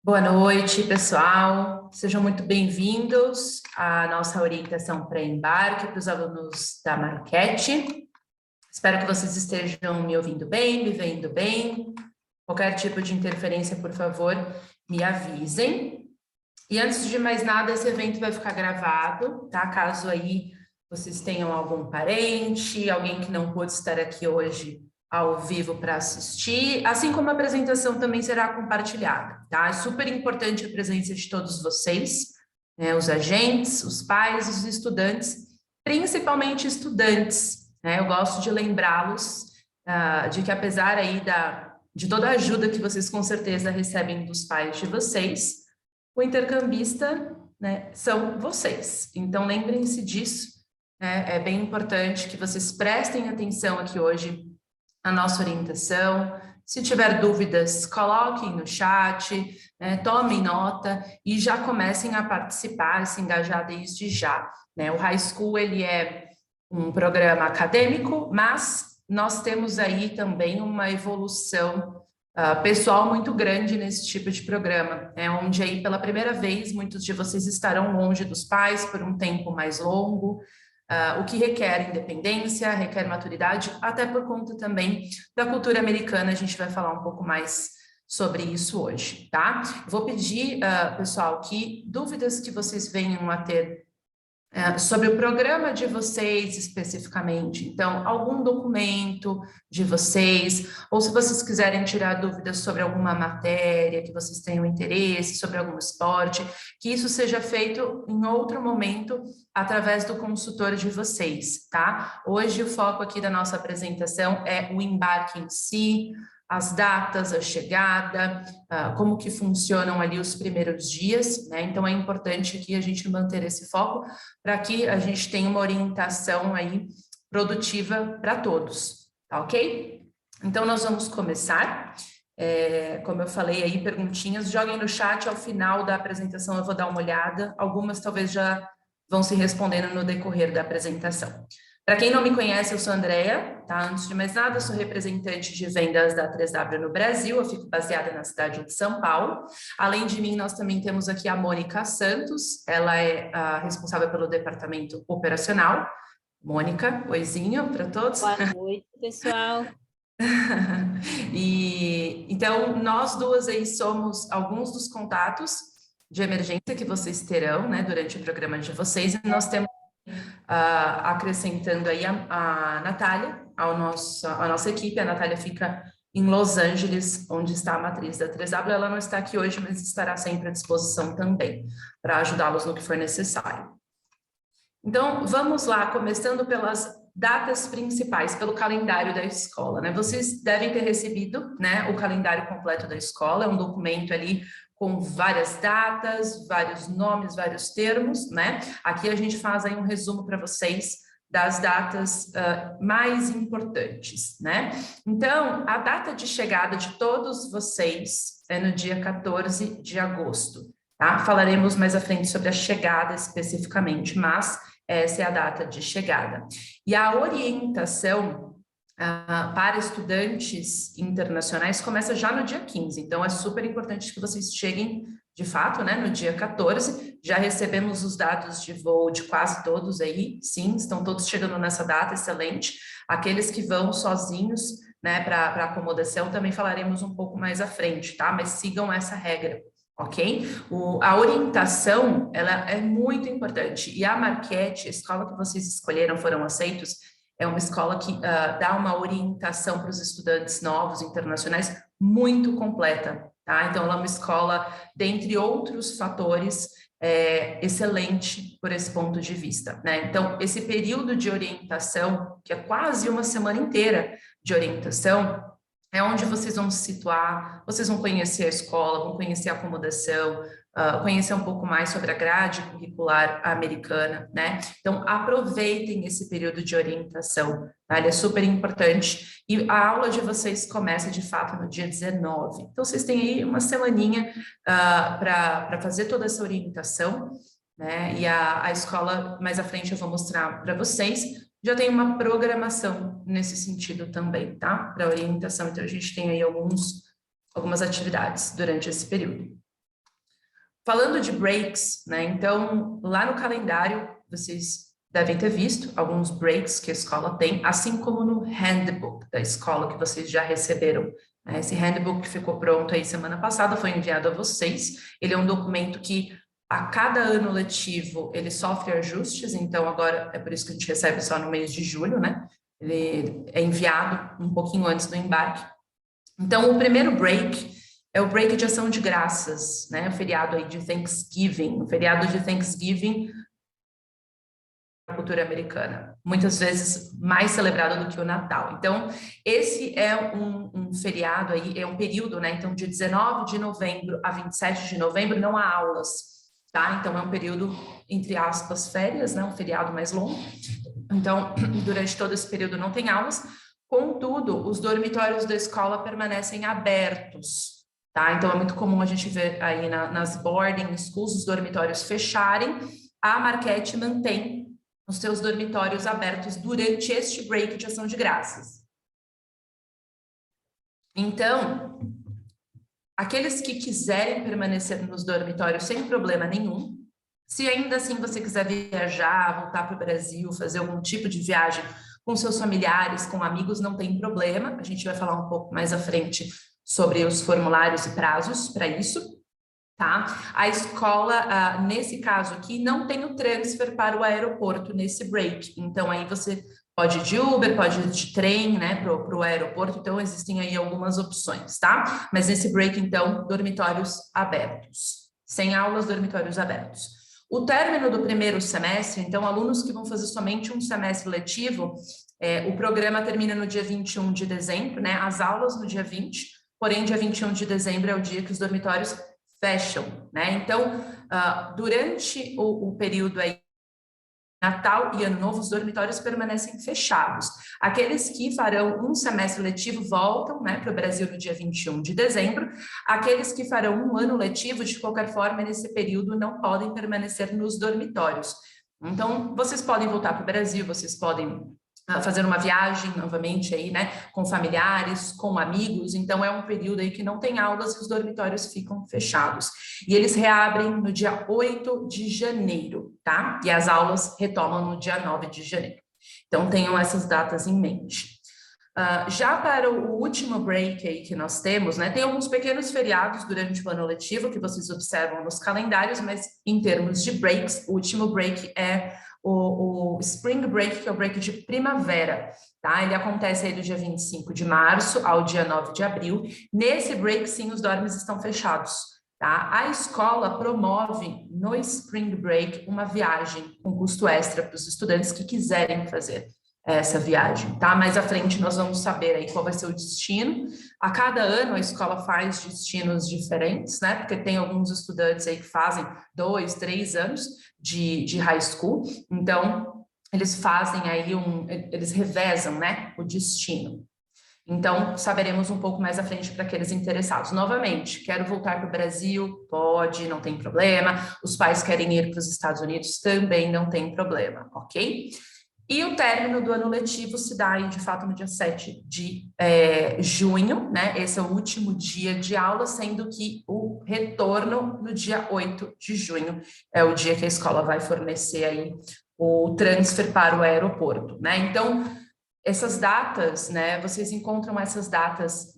Boa noite, pessoal. Sejam muito bem-vindos à nossa orientação pré-embarque para os alunos da Marquete. Espero que vocês estejam me ouvindo bem, me vendo bem. Qualquer tipo de interferência, por favor, me avisem. E antes de mais nada, esse evento vai ficar gravado, tá? Caso aí vocês tenham algum parente, alguém que não pôde estar aqui hoje ao vivo para assistir, assim como a apresentação também será compartilhada, tá? É super importante a presença de todos vocês, né? Os agentes, os pais, os estudantes, principalmente estudantes, né? Eu gosto de lembrá-los de que apesar aí de toda a ajuda que vocês com certeza recebem dos pais de vocês, o intercambista, né, são vocês. Então, lembrem-se disso, né? É bem importante que vocês prestem atenção aqui hoje na nossa orientação. Se tiver dúvidas, coloquem no chat, né, tomem nota e já comecem a participar, se engajar desde já, né? O High School, ele é um programa acadêmico, mas nós temos aí também uma evolução pessoal muito grande nesse tipo de programa, onde aí pela primeira vez muitos de vocês estarão longe dos pais por um tempo mais longo, o que requer independência, requer maturidade, até por conta também da cultura americana. A gente vai falar um pouco mais sobre isso hoje, tá? Vou pedir, pessoal, que dúvidas que vocês venham a ter sobre o programa de vocês especificamente, então, algum documento de vocês, ou se vocês quiserem tirar dúvidas sobre alguma matéria que vocês tenham interesse, sobre algum esporte, que isso seja feito em outro momento, através do consultor de vocês, tá? Hoje o foco aqui da nossa apresentação é o embarque em si, as datas, a chegada, como que funcionam ali os primeiros dias, né? Então é importante aqui a gente manter esse foco para que a gente tenha uma orientação aí produtiva para todos, tá ok? Então nós vamos começar. Como eu falei aí, perguntinhas, joguem no chat, ao final da apresentação eu vou dar uma olhada, algumas talvez já vão se respondendo no decorrer da apresentação. Para quem não me conhece, eu sou a Andrea, tá? Antes de mais nada, eu sou representante de vendas da 3W no Brasil, eu fico baseada na cidade de São Paulo. Além de mim, nós também temos aqui a Mônica Santos, ela é a responsável pelo departamento operacional. Mônica, oizinho para todos. Boa noite, pessoal. E então, nós duas aí somos alguns dos contatos de emergência que vocês terão, né, durante o programa de vocês, e nós temos acrescentando aí a Natália, a nossa equipe. A Natália fica em Los Angeles, onde está a matriz da 3W. Ela não está aqui hoje, mas estará sempre à disposição também, para ajudá-los no que for necessário. Então, vamos lá, começando pelas datas principais, pelo calendário da escola, né? Vocês devem ter recebido, né, o calendário completo da escola, é um documento ali com várias datas, vários nomes, vários termos, né? Aqui a gente faz aí um resumo para vocês das datas mais importantes, né? Então, a data de chegada de todos vocês é no dia 14 de agosto, tá? Falaremos mais à frente sobre a chegada especificamente, mas essa é a data de chegada. E a orientação para estudantes internacionais começa já no dia 15, então é super importante que vocês cheguem, de fato, né, no dia 14, já recebemos os dados de voo de quase todos aí, sim, estão todos chegando nessa data, excelente. Aqueles que vão sozinhos, né, para acomodação, também falaremos um pouco mais à frente, tá? Mas sigam essa regra. Ok? A orientação, ela é muito importante, e a Marquete, a escola que vocês escolheram, foram aceitos, é uma escola que dá uma orientação para os estudantes novos, internacionais, muito completa, tá? Então, ela é uma escola, dentre outros fatores, excelente por esse ponto de vista, né? Então, esse período de orientação, que é quase uma semana inteira de orientação, é onde vocês vão se situar, vocês vão conhecer a escola, vão conhecer a acomodação, conhecer um pouco mais sobre a grade curricular americana, né? Então, aproveitem esse período de orientação, tá? Ele é super importante. E a aula de vocês começa, de fato, no dia 19. Então, vocês têm aí uma semaninha para fazer toda essa orientação, né? E a escola, mais à frente, eu vou mostrar para vocês, já tem uma programação nesse sentido também, tá? Para orientação. Então, a gente tem aí algumas atividades durante esse período. Falando de breaks, né? Então, lá no calendário, vocês devem ter visto alguns breaks que a escola tem, assim como no handbook da escola que vocês já receberam. Esse handbook que ficou pronto aí semana passada foi enviado a vocês. Ele é um documento que a cada ano letivo ele sofre ajustes, então agora é por isso que a gente recebe só no mês de julho, né? Ele é enviado um pouquinho antes do embarque. Então, o primeiro break é o break de ação de graças, né? O feriado aí de Thanksgiving. O feriado de Thanksgiving na cultura americana, muitas vezes mais celebrado do que o Natal. Então, esse é um feriado aí, é um período, né? Então, de 19 de novembro a 27 de novembro não há aulas, tá? Então, é um período, entre aspas, férias, né? Um feriado mais longo. Então, durante todo esse período não tem aulas. Contudo, os dormitórios da escola permanecem abertos, tá? Então, é muito comum a gente ver aí nas boarding schools os dormitórios fecharem. A Marquette mantém os seus dormitórios abertos durante este break de ação de graças. Então, aqueles que quiserem permanecer nos dormitórios sem problema nenhum, se ainda assim você quiser viajar, voltar para o Brasil, fazer algum tipo de viagem com seus familiares, com amigos, não tem problema. A gente vai falar um pouco mais à frente sobre os formulários e prazos para isso, tá? A escola, nesse caso aqui, não tem o transfer para o aeroporto nesse break. Então, aí você pode ir de Uber, pode ir de trem, né, para o aeroporto. Então, existem aí algumas opções, tá? Mas nesse break, então, dormitórios abertos. Sem aulas, dormitórios abertos. O término do primeiro semestre, então, alunos que vão fazer somente um semestre letivo, o programa termina no dia 21 de dezembro, né? As aulas no dia 20, porém, dia 21 de dezembro é o dia que os dormitórios fecham, né? Então, durante o período aí, Natal e Ano Novo, os dormitórios permanecem fechados. Aqueles que farão um semestre letivo voltam, né, para o Brasil no dia 21 de dezembro. Aqueles que farão um ano letivo, de qualquer forma, nesse período, não podem permanecer nos dormitórios. Então, vocês podem voltar para o Brasil, vocês podem fazer uma viagem novamente aí, né, com familiares, com amigos. Então, é um período aí que não tem aulas e os dormitórios ficam fechados. E eles reabrem no dia 8 de janeiro, tá? E as aulas retomam no dia 9 de janeiro. Então, tenham essas datas em mente. Já para o último break aí que nós temos, né, tem alguns pequenos feriados durante o ano letivo que vocês observam nos calendários, mas em termos de breaks, o último break é o Spring Break, que é o break de primavera, tá? Ele acontece aí do dia 25 de março ao dia 9 de abril. Nesse break, sim, os dormes estão fechados, tá? A escola promove no Spring Break uma viagem com custo extra para os estudantes que quiserem fazer essa viagem, tá? Mais à frente nós vamos saber aí qual vai ser o destino. A cada ano a escola faz destinos diferentes, né? Porque tem alguns estudantes aí que fazem 2, 3 anos de high school, então eles fazem aí eles revezam, né, o destino. Então, saberemos um pouco mais à frente para aqueles interessados. Novamente, quero voltar para o Brasil? Pode, não tem problema. Os pais querem ir para os Estados Unidos? Também não tem problema, ok? E o término do ano letivo se dá aí, de fato, no dia 7 de junho, né? Esse é o último dia de aula, sendo que o retorno no dia 8 de junho é o dia que a escola vai fornecer aí o transfer para o aeroporto, né? Então, essas datas, né? Vocês encontram essas datas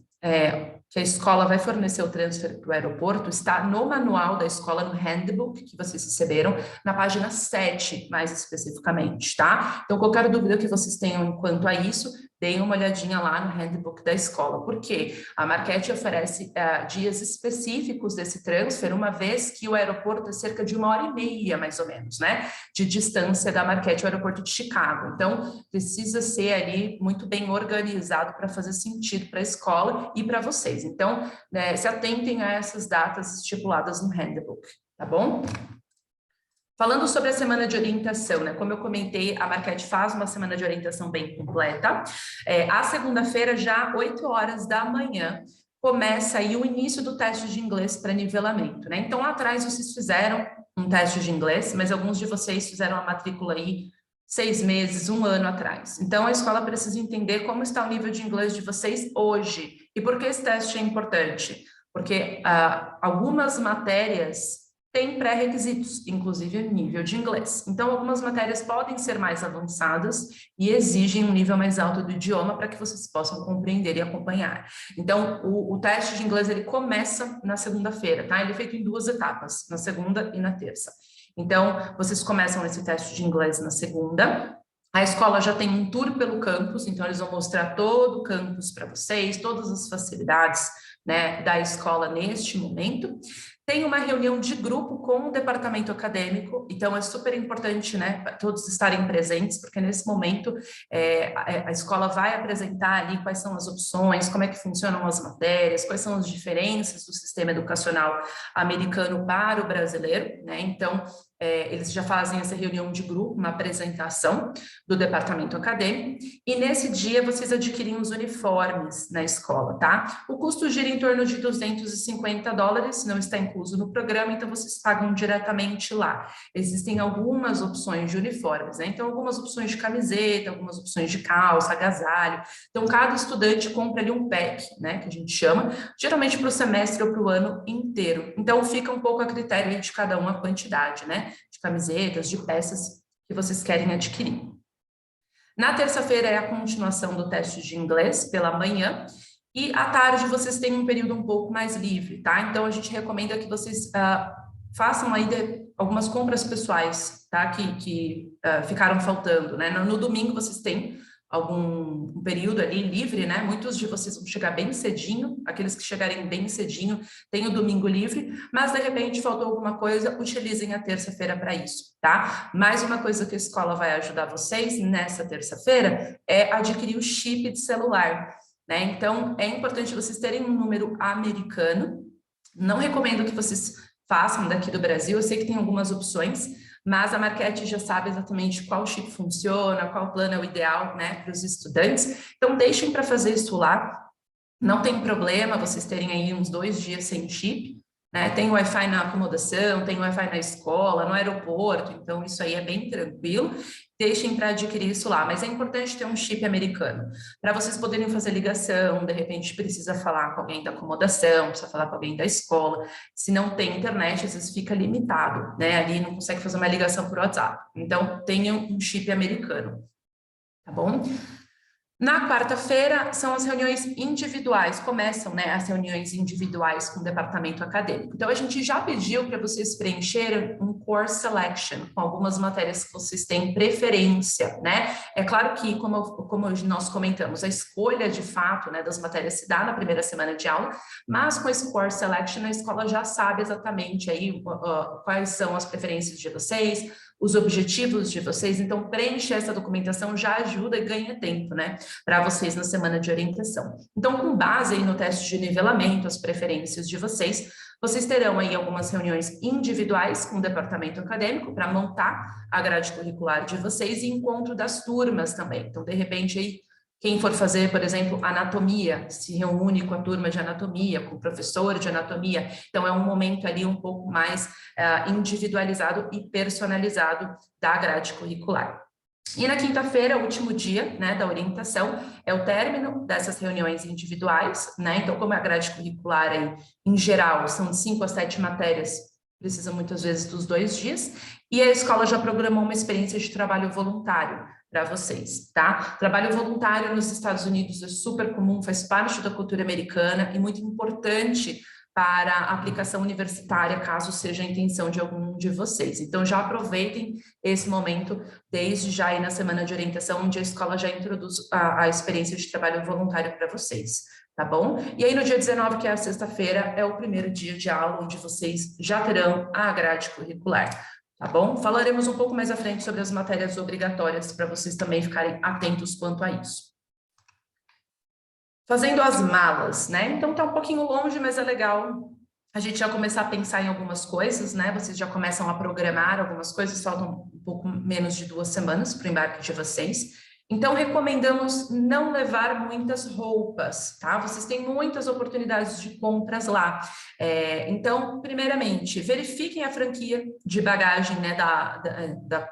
que a escola vai fornecer o transfer para o aeroporto, está no manual da escola, no handbook que vocês receberam, na página 7, mais especificamente, tá? Então, qualquer dúvida que vocês tenham enquanto a isso, deem uma olhadinha lá no handbook da escola. Por quê? A Marquette oferece dias específicos desse transfer, uma vez que o aeroporto é cerca de 1h30, mais ou menos, né? De distância da Marquette ao aeroporto de Chicago. Então, precisa ser ali muito bem organizado para fazer sentido para a escola e para vocês. Então, né, se atentem a essas datas estipuladas no handbook, tá bom? Falando sobre a semana de orientação, né? Como eu comentei, a Marquette faz uma semana de orientação bem completa. A segunda-feira, já 8 horas da manhã, começa aí o início do teste de inglês para nivelamento, né? Então, lá atrás vocês fizeram um teste de inglês, mas alguns de vocês fizeram a matrícula aí 6 meses, 1 ano atrás. Então, a escola precisa entender como está o nível de inglês de vocês hoje. E por que esse teste é importante? Porque algumas matérias tem pré-requisitos, inclusive nível de inglês. Então, algumas matérias podem ser mais avançadas e exigem um nível mais alto do idioma para que vocês possam compreender e acompanhar. Então, o teste de inglês, ele começa na segunda-feira, tá? Ele é feito em 2 etapas, na segunda e na terça. Então, vocês começam esse teste de inglês na segunda. A escola já tem um tour pelo campus, então eles vão mostrar todo o campus para vocês, todas as facilidades, né, da escola neste momento. Tem uma reunião de grupo com o departamento acadêmico, então é super importante, né, todos estarem presentes, porque nesse momento a escola vai apresentar ali quais são as opções, como é que funcionam as matérias, quais são as diferenças do sistema educacional americano para o brasileiro, né? Então, eles já fazem essa reunião de grupo, uma apresentação do departamento acadêmico, e nesse dia vocês adquirem os uniformes na escola, tá? O custo gira em torno de $250, não está incluso no programa, então vocês pagam diretamente lá. Existem algumas opções de uniformes, né? Então, algumas opções de camiseta, algumas opções de calça, agasalho. Então, cada estudante compra ali um pack, né, que a gente chama, geralmente para o semestre ou para o ano inteiro. Então, fica um pouco a critério de cada um a quantidade, né, de camisetas, de peças que vocês querem adquirir. Na terça-feira é a continuação do teste de inglês pela manhã, e à tarde vocês têm um período um pouco mais livre, tá? Então, a gente recomenda que vocês façam aí algumas compras pessoais, tá? Que ficaram faltando, né? No domingo vocês têm algum período ali livre, né? Muitos de vocês vão chegar bem cedinho, aqueles que chegarem bem cedinho têm o domingo livre, mas de repente faltou alguma coisa, utilizem a terça-feira para isso, tá? Mais uma coisa que a escola vai ajudar vocês nessa terça-feira é adquirir o chip de celular, né? Então, é importante vocês terem um número americano. Não recomendo que vocês façam daqui do Brasil, eu sei que tem algumas opções, mas a Marquette já sabe exatamente qual chip funciona, qual plano é o ideal, né, para os estudantes. Então, deixem para fazer isso lá. Não tem problema vocês terem aí uns 2 dias sem chip, né? Tem Wi-Fi na acomodação, tem Wi-Fi na escola, no aeroporto, então isso aí é bem tranquilo. Deixem para adquirir isso lá, mas é importante ter um chip americano, para vocês poderem fazer ligação, de repente precisa falar com alguém da acomodação, precisa falar com alguém da escola, se não tem internet, às vezes fica limitado, né, ali não consegue fazer uma ligação por WhatsApp, então tenham um chip americano, tá bom? Na quarta-feira são as reuniões individuais, começam, né, as reuniões individuais com o departamento acadêmico. Então, a gente já pediu para vocês preencherem um course selection, com algumas matérias que vocês têm preferência, né? É claro que, como nós comentamos, a escolha de fato, né, das matérias se dá na primeira semana de aula, mas com esse course selection a escola já sabe exatamente aí quais são as preferências de vocês, os objetivos de vocês, então preencher essa documentação já ajuda e ganha tempo, né, para vocês na semana de orientação. Então, com base aí no teste de nivelamento, as preferências de vocês, vocês terão aí algumas reuniões individuais com o departamento acadêmico para montar a grade curricular de vocês e encontro das turmas também. Então, de repente, aí, quem for fazer, por exemplo, anatomia, se reúne com a turma de anatomia, com o professor de anatomia. Então, é um momento ali um pouco mais individualizado e personalizado da grade curricular. E na quinta-feira, o último dia, né, da orientação, é o término dessas reuniões individuais, né? Então, como a grade curricular aí, em geral, são de 5 a 7 matérias, precisa muitas vezes dos 2 dias, e a escola já programou uma experiência de trabalho voluntário para vocês, tá? Trabalho voluntário nos Estados Unidos é super comum, faz parte da cultura americana e muito importante para a aplicação universitária, caso seja a intenção de algum de vocês. Então, já aproveitem esse momento, desde já aí na semana de orientação, onde a escola já introduz a experiência de trabalho voluntário para vocês, tá bom? E aí, no dia 19, que é a sexta-feira, é o primeiro dia de aula, onde vocês já terão a grade curricular, tá bom? Falaremos um pouco mais à frente sobre as matérias obrigatórias, para vocês também ficarem atentos quanto a isso. Fazendo as malas, né? Então tá um pouquinho longe, mas é legal a gente já começar a pensar em algumas coisas, né? Vocês já começam a programar algumas coisas, faltam um pouco menos de 2 semanas para o embarque de vocês. Então, recomendamos não levar muitas roupas, tá? Vocês têm muitas oportunidades de compras lá. Então, primeiramente, verifiquem a franquia de bagagem, né, da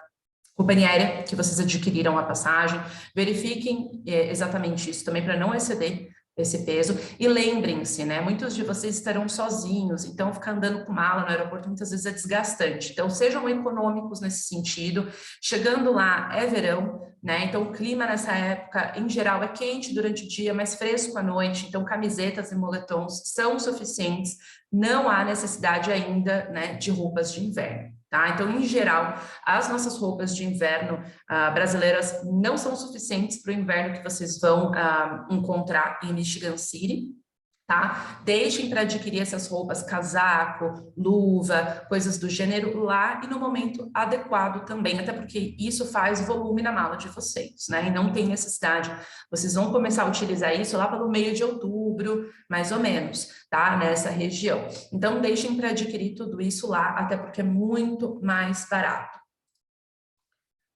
companhia aérea que vocês adquiriram a passagem, verifiquem exatamente isso também para não exceder, esse peso. E lembrem-se, né? Muitos de vocês estarão sozinhos, então ficar andando com mala no aeroporto muitas vezes é desgastante. Então, sejam econômicos nesse sentido. Chegando lá é verão, né? Então, o clima nessa época, em geral, é quente durante o dia, mas fresco à noite. Então, camisetas e moletons são suficientes. Não há necessidade ainda, né, de roupas de inverno. Tá? Então, em geral, as nossas roupas de inverno brasileiras não são suficientes para o inverno que vocês vão encontrar em Michigan City. Tá? Deixem para adquirir essas roupas, casaco, luva, coisas do gênero lá e no momento adequado também, até porque isso faz volume na mala de vocês, né? E não tem necessidade. Vocês vão começar a utilizar isso lá pelo meio de outubro, mais ou menos, tá? Nessa região. Então, deixem para adquirir tudo isso lá, até porque é muito mais barato.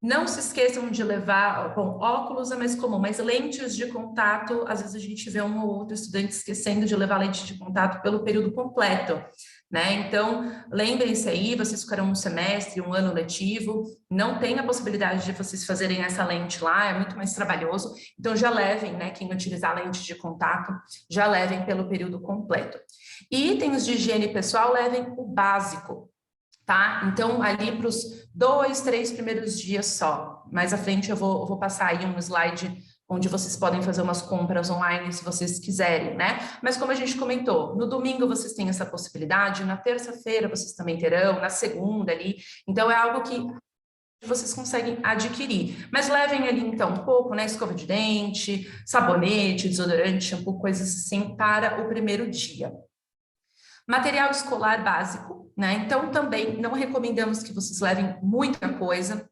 Não se esqueçam de levar, bom, óculos é mais comum, mas lentes de contato, às vezes a gente vê um ou outro estudante esquecendo de levar lente de contato pelo período completo, né? Então, lembrem-se aí, vocês ficarão um semestre, um ano letivo, não tem a possibilidade de vocês fazerem essa lente lá, é muito mais trabalhoso, então já levem, né, quem utilizar lente de contato, já levem pelo período completo. E itens de higiene pessoal, levem o básico, tá? Então, ali para os 2, 3 primeiros dias só. Mais à frente eu vou passar aí um slide onde vocês podem fazer umas compras online se vocês quiserem, né? Mas como a gente comentou, no domingo vocês têm essa possibilidade, na terça-feira vocês também terão, na segunda ali. Então, é algo que vocês conseguem adquirir. Mas levem ali, então, um pouco, né? Escova de dente, sabonete, desodorante, shampoo, coisas assim, para o primeiro dia. Material escolar básico, né? Então, também não recomendamos que vocês levem muita coisa,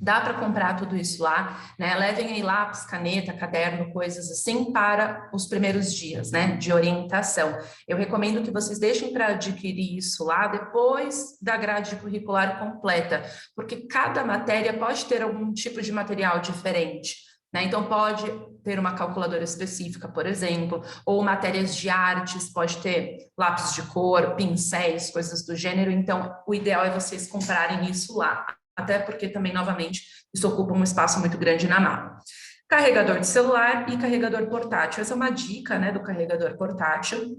dá para comprar tudo isso lá, né? Levem aí lápis, caneta, caderno, coisas assim para os primeiros dias, né? De orientação. Eu recomendo que vocês deixem para adquirir isso lá depois da grade curricular completa, porque cada matéria pode ter algum tipo de material diferente. Né? Então, pode ter uma calculadora específica, por exemplo, ou matérias de artes, pode ter lápis de cor, pincéis, coisas do gênero. Então, o ideal é vocês comprarem isso lá, até porque também, novamente, isso ocupa um espaço muito grande na mala. Carregador de celular e carregador portátil. Essa é uma dica, né, do carregador portátil.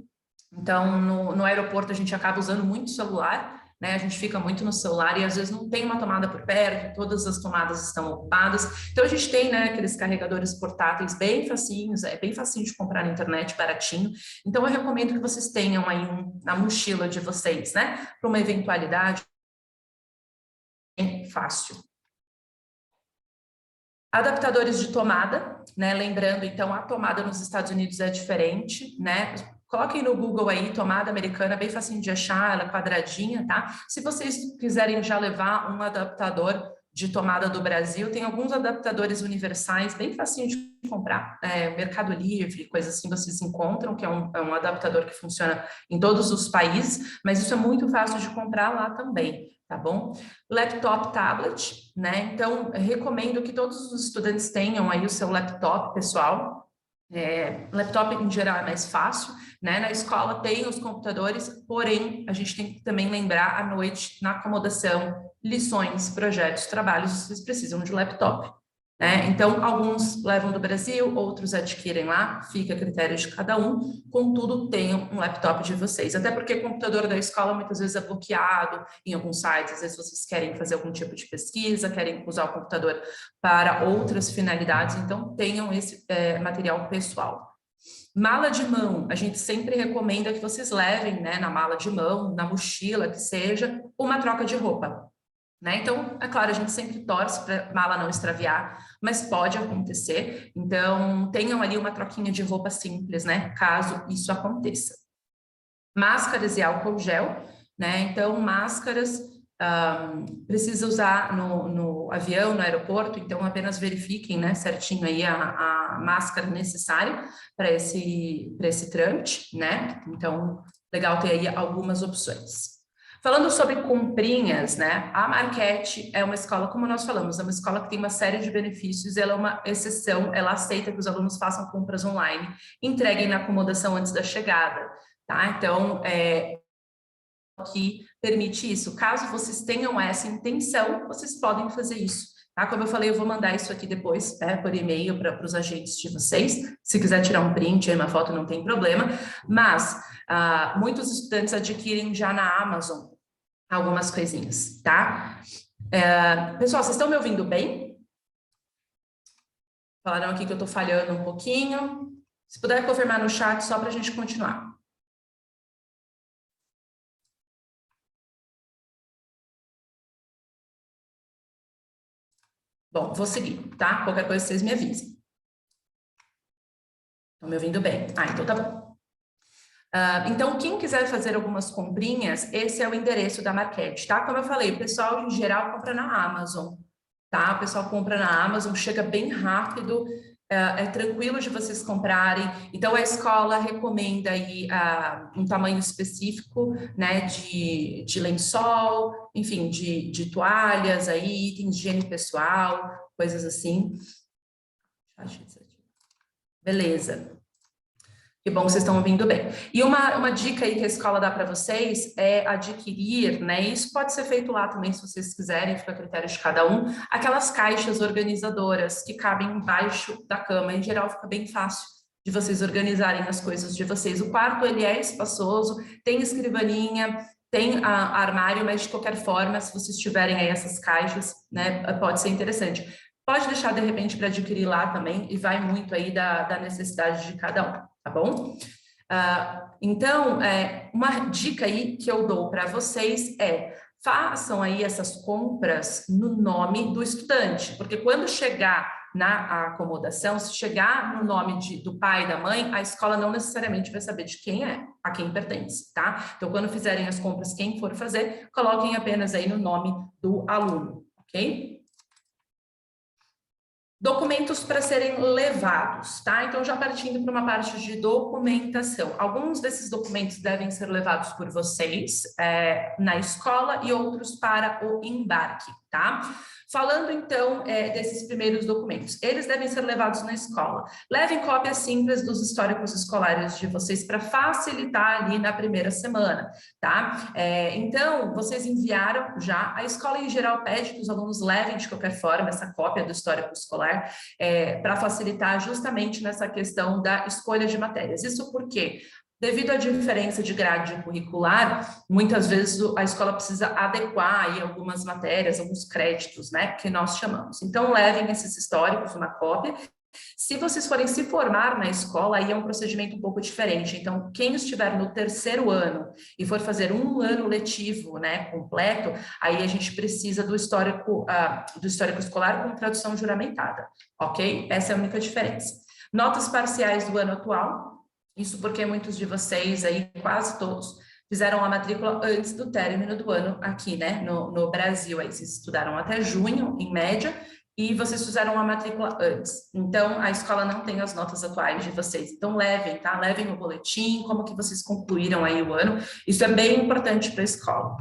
Então, no aeroporto, a gente acaba usando muito celular, né? A gente fica muito no celular e às vezes não tem uma tomada por perto, todas as tomadas estão ocupadas. Então, a gente tem, né, aqueles carregadores portáteis bem facinhos, é bem facinho de comprar na internet, baratinho. Então, eu recomendo que vocês tenham aí na mochila de vocês, né? Para uma eventualidade bem fácil. Adaptadores de tomada, né? Lembrando, então, a tomada nos Estados Unidos é diferente, né? Coloquem no Google aí, tomada americana, bem facinho de achar, ela é quadradinha, tá? Se vocês quiserem já levar um adaptador de tomada do Brasil, tem alguns adaptadores universais, bem facinho de comprar. Mercado Livre, coisas assim, vocês encontram, que é um adaptador que funciona em todos os países, mas isso é muito fácil de comprar lá também, tá bom? Laptop, tablet, né? Então, recomendo que todos os estudantes tenham aí o seu laptop pessoal. Laptop em geral é mais fácil, né? Na escola tem os computadores, porém a gente tem que também lembrar à noite, na acomodação, lições, projetos, trabalhos, vocês precisam de laptop, né? Então, alguns levam do Brasil, outros adquirem lá, fica a critério de cada um, contudo, tenham um laptop de vocês, até porque o computador da escola muitas vezes é bloqueado em alguns sites, às vezes vocês querem fazer algum tipo de pesquisa, querem usar o computador para outras finalidades, então tenham esse material pessoal. Mala de mão, a gente sempre recomenda que vocês levem, né, na mala de mão, na mochila, que seja, uma troca de roupa. Né? Então, é claro, a gente sempre torce para a mala não extraviar, mas pode acontecer. Então, tenham ali uma troquinha de roupa simples, né? Caso isso aconteça. Máscaras e álcool gel, né? Então, máscaras precisa usar no avião, no aeroporto, então apenas verifiquem, né, certinho aí a máscara necessária para esse trâmite, né? Então, legal ter aí algumas opções. Falando sobre comprinhas, né? A Marquette é uma escola, como nós falamos, é uma escola que tem uma série de benefícios, ela é uma exceção, ela aceita que os alunos façam compras online, entreguem na acomodação antes da chegada, tá? Então, que permite isso. Caso vocês tenham essa intenção, vocês podem fazer isso, tá? Como eu falei, eu vou mandar isso aqui depois, por e-mail para os agentes de vocês. Se quiser tirar um print, aí uma foto, não tem problema. Mas muitos estudantes adquirem já na Amazon algumas coisinhas, tá? Pessoal, vocês estão me ouvindo bem? Falaram aqui que eu estou falhando um pouquinho. Se puder confirmar no chat, só para a gente continuar. Bom, vou seguir, tá? Qualquer coisa vocês me avisem. Estão me ouvindo bem? Então tá bom. Então, quem quiser fazer algumas comprinhas, esse é o endereço da Marquete, tá? Como eu falei, o pessoal, em geral, compra na Amazon, tá? O pessoal compra na Amazon, chega bem rápido, é tranquilo de vocês comprarem. Então, a escola recomenda aí um tamanho específico, né, de lençol, enfim, de toalhas aí, itens de higiene pessoal, coisas assim. Beleza. Que bom que vocês estão ouvindo bem. E uma dica aí que a escola dá para vocês é adquirir, né? Isso pode ser feito lá também, se vocês quiserem, fica a critério de cada um, aquelas caixas organizadoras que cabem embaixo da cama. Em geral, fica bem fácil de vocês organizarem as coisas de vocês. O quarto, ele é espaçoso, tem escrivaninha, tem armário, mas de qualquer forma, se vocês tiverem aí essas caixas, né, pode ser interessante. Pode deixar, de repente, para adquirir lá também, e vai muito aí da necessidade de cada um. Tá bom? Então, uma dica aí que eu dou para vocês façam aí essas compras no nome do estudante, porque quando chegar na acomodação, se chegar no nome do pai e da mãe, a escola não necessariamente vai saber de quem é, a quem pertence, tá? Então, quando fizerem as compras, quem for fazer, coloquem apenas aí no nome do aluno, ok? Documentos para serem levados, tá? Então, já partindo para uma parte de documentação. Alguns desses documentos devem ser levados por vocês na escola e outros para o embarque, tá? Falando, então, desses primeiros documentos, eles devem ser levados na escola. Levem cópias simples dos históricos escolares de vocês para facilitar ali na primeira semana, tá? Então, vocês enviaram já, a escola em geral pede que os alunos levem de qualquer forma essa cópia do histórico escolar para facilitar justamente nessa questão da escolha de matérias. Isso porque, devido à diferença de grade curricular, muitas vezes a escola precisa adequar aí algumas matérias, alguns créditos, né, que nós chamamos. Então, levem esses históricos, uma cópia. Se vocês forem se formar na escola, aí é um procedimento um pouco diferente. Então, quem estiver no terceiro ano e for fazer um ano letivo, né, completo, aí a gente precisa do histórico escolar com tradução juramentada, ok? Essa é a única diferença. Notas parciais do ano atual, isso porque muitos de vocês aí, quase todos, fizeram a matrícula antes do término do ano aqui, né, no Brasil. Aí vocês estudaram até junho, em média, e vocês fizeram a matrícula antes. Então, a escola não tem as notas atuais de vocês. Então, levem, tá? Levem o boletim, como que vocês concluíram aí o ano. Isso é bem importante para a escola.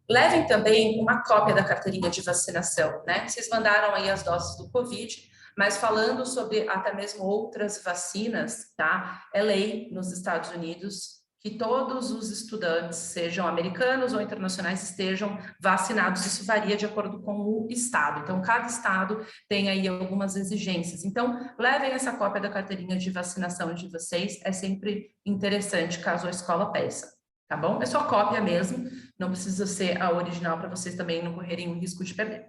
Levem também uma cópia da carteirinha de vacinação, né? Vocês mandaram aí as doses do Covid, mas falando sobre até mesmo outras vacinas, tá? É lei nos Estados Unidos que todos os estudantes, sejam americanos ou internacionais, estejam vacinados. Isso varia de acordo com o estado. Então, cada estado tem aí algumas exigências. Então, levem essa cópia da carteirinha de vacinação de vocês. É sempre interessante, caso a escola peça, tá bom? É só cópia mesmo, não precisa ser a original para vocês também não correrem o risco de perder.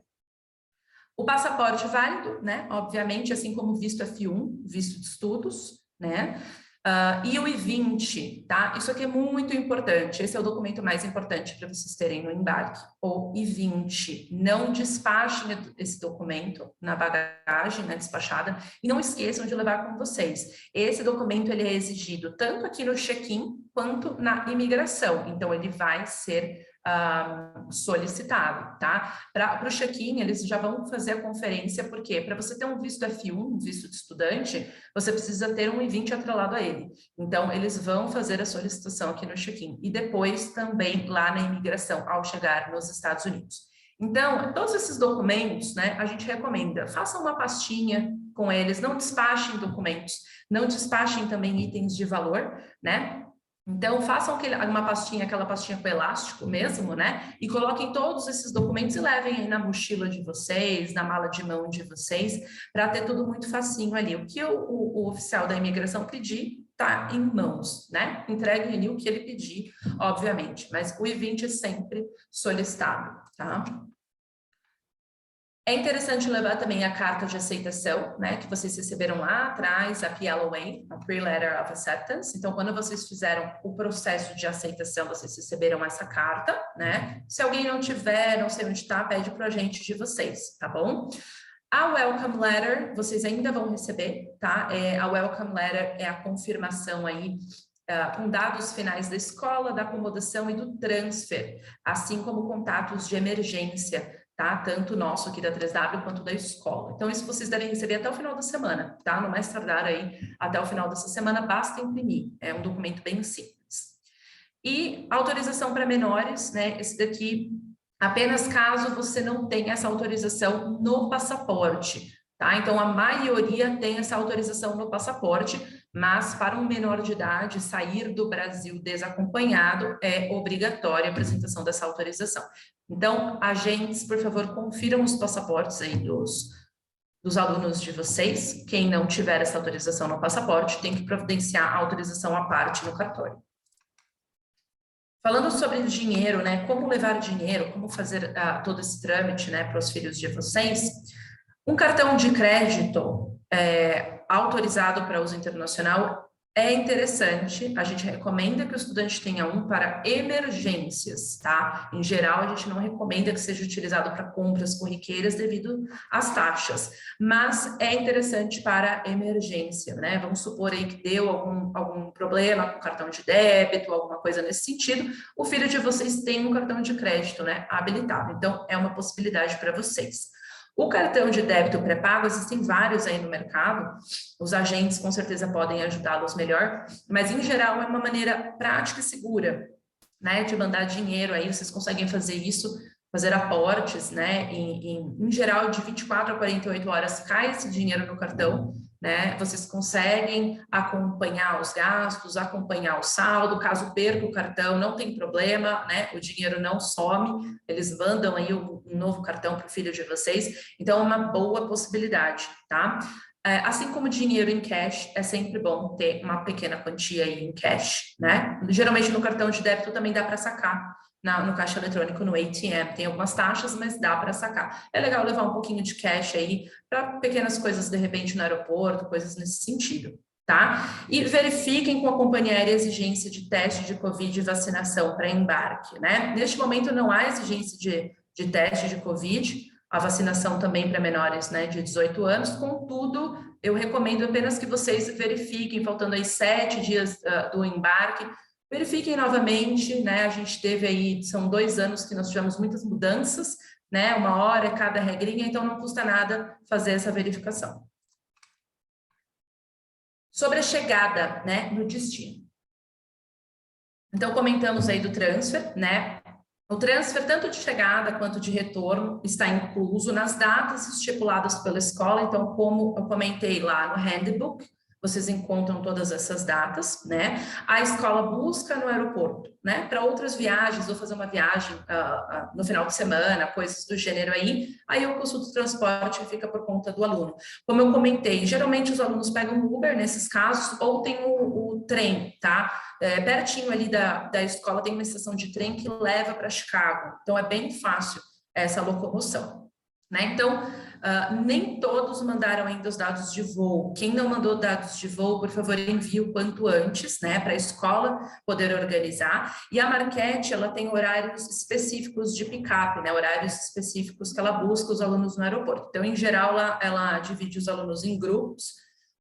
O passaporte válido, né? Obviamente, assim como o visto F1, visto de estudos, né? E o I-20, tá? Isso aqui é muito importante, esse é o documento mais importante para vocês terem no embarque, o I-20. Não despachem esse documento na bagagem, né, despachada, e não esqueçam de levar com vocês. Esse documento, ele é exigido tanto aqui no check-in, quanto na imigração, então ele vai ser solicitado, tá? Para o check-in, eles já vão fazer a conferência, porque para você ter um visto F1, um visto de estudante, você precisa ter um I-20 atrelado a ele. Então, eles vão fazer a solicitação aqui no check-in e depois também lá na imigração, ao chegar nos Estados Unidos. Então, todos esses documentos, né, a gente recomenda, façam uma pastinha com eles, não despachem documentos, não despachem também itens de valor, né? Então, façam uma pastinha, aquela pastinha com elástico mesmo, né? E coloquem todos esses documentos e levem aí na mochila de vocês, na mala de mão de vocês, para ter tudo muito facinho ali. O que o oficial da imigração pedir, tá em mãos, né? Entreguem ali o que ele pedir, obviamente, mas o I-20 é sempre solicitado, tá? É interessante levar também a carta de aceitação, né, que vocês receberam lá atrás, a PLOA, a Pre-Letter of Acceptance. Então, quando vocês fizeram o processo de aceitação, vocês receberam essa carta, né? Se alguém não tiver, não sei onde está, pede para o agente de vocês, tá bom? A Welcome Letter, vocês ainda vão receber, tá? A Welcome Letter é a confirmação aí com dados finais da escola, da acomodação e do transfer, assim como contatos de emergência, tá? Tanto nosso aqui da 3W quanto da escola. Então, isso vocês devem receber até o final da semana, tá? No mais tardar aí, até o final dessa semana, basta imprimir. É um documento bem simples. E autorização para menores, né? Esse daqui, apenas caso você não tenha essa autorização no passaporte, tá? Então, a maioria tem essa autorização no passaporte, mas para um menor de idade sair do Brasil desacompanhado é obrigatória a apresentação dessa autorização. Então, agentes, por favor, confiram os passaportes aí dos alunos de vocês. Quem não tiver essa autorização no passaporte tem que providenciar a autorização à parte no cartório. Falando sobre dinheiro, né? Como levar dinheiro, como fazer todo esse trâmite, né, para os filhos de vocês. Um cartão de crédito autorizado para uso internacional é interessante. A gente recomenda que o estudante tenha um para emergências, tá? Em geral, a gente não recomenda que seja utilizado para compras corriqueiras devido às taxas, mas é interessante para emergência, né? Vamos supor aí que deu algum problema com o cartão de débito, alguma coisa nesse sentido, o filho de vocês tem um cartão de crédito, né, habilitado. Então, é uma possibilidade para vocês. O cartão de débito pré-pago, existem vários aí no mercado, os agentes com certeza podem ajudá-los melhor, mas em geral é uma maneira prática e segura, né, de mandar dinheiro aí, vocês conseguem fazer isso, fazer aportes, né, em geral de 24 a 48 horas cai esse dinheiro no cartão, né, vocês conseguem acompanhar os gastos, acompanhar o saldo, caso perca o cartão, não tem problema, né, o dinheiro não some, eles mandam aí um novo cartão para o filho de vocês, então é uma boa possibilidade, tá? Assim como dinheiro em cash, é sempre bom ter uma pequena quantia aí em cash, né? Geralmente no cartão de débito também dá para sacar, no caixa eletrônico, no ATM, tem algumas taxas, mas dá para sacar. É legal levar um pouquinho de cash aí para pequenas coisas, de repente, no aeroporto, coisas nesse sentido, tá? E verifiquem com a companhia aérea a exigência de teste de Covid e vacinação para embarque, né? Neste momento não há exigência de teste de Covid, a vacinação também para menores, né, de 18 anos, contudo, eu recomendo apenas que vocês verifiquem, faltando aí 7 dias do embarque, verifiquem novamente, né, a gente teve aí, são 2 anos que nós tivemos muitas mudanças, né, 1 hora cada regrinha, então não custa nada fazer essa verificação. Sobre a chegada, né, no destino. Então, comentamos aí do transfer, né, o transfer, tanto de chegada quanto de retorno, está incluso nas datas estipuladas pela escola. Então, como eu comentei lá no handbook, vocês encontram todas essas datas, né? A escola busca no aeroporto, né? Para outras viagens, ou fazer uma viagem no final de semana, coisas do gênero aí o custo do transporte fica por conta do aluno. Como eu comentei, geralmente os alunos pegam o Uber nesses casos, ou tem o trem, tá? Pertinho ali da escola tem uma estação de trem que leva para Chicago, então é bem fácil essa locomoção, né? Então, nem todos mandaram ainda os dados de voo. Quem não mandou dados de voo, por favor, envie o quanto antes, né, para a escola poder organizar. E a Marquette, ela tem horários específicos de pick-up, né, horários específicos que ela busca os alunos no aeroporto. Então, em geral, ela divide os alunos em grupos.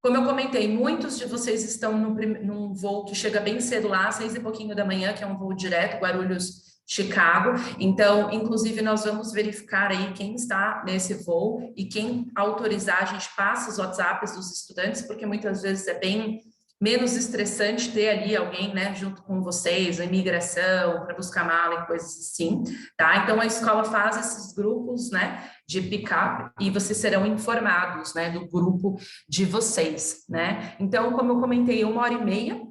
Como eu comentei, muitos de vocês estão num voo que chega bem cedo lá, 6 e pouquinho da manhã, que é um voo direto, Guarulhos, Chicago. Então, inclusive, nós vamos verificar aí quem está nesse voo e quem autorizar, a gente passa os WhatsApps dos estudantes, porque muitas vezes é bem menos estressante ter ali alguém, né, junto com vocês, a imigração, para buscar mala e coisas assim, tá? Então, a escola faz esses grupos, né, de pick-up e vocês serão informados, né, do grupo de vocês, né? Então, como eu comentei, 1 hora e meia,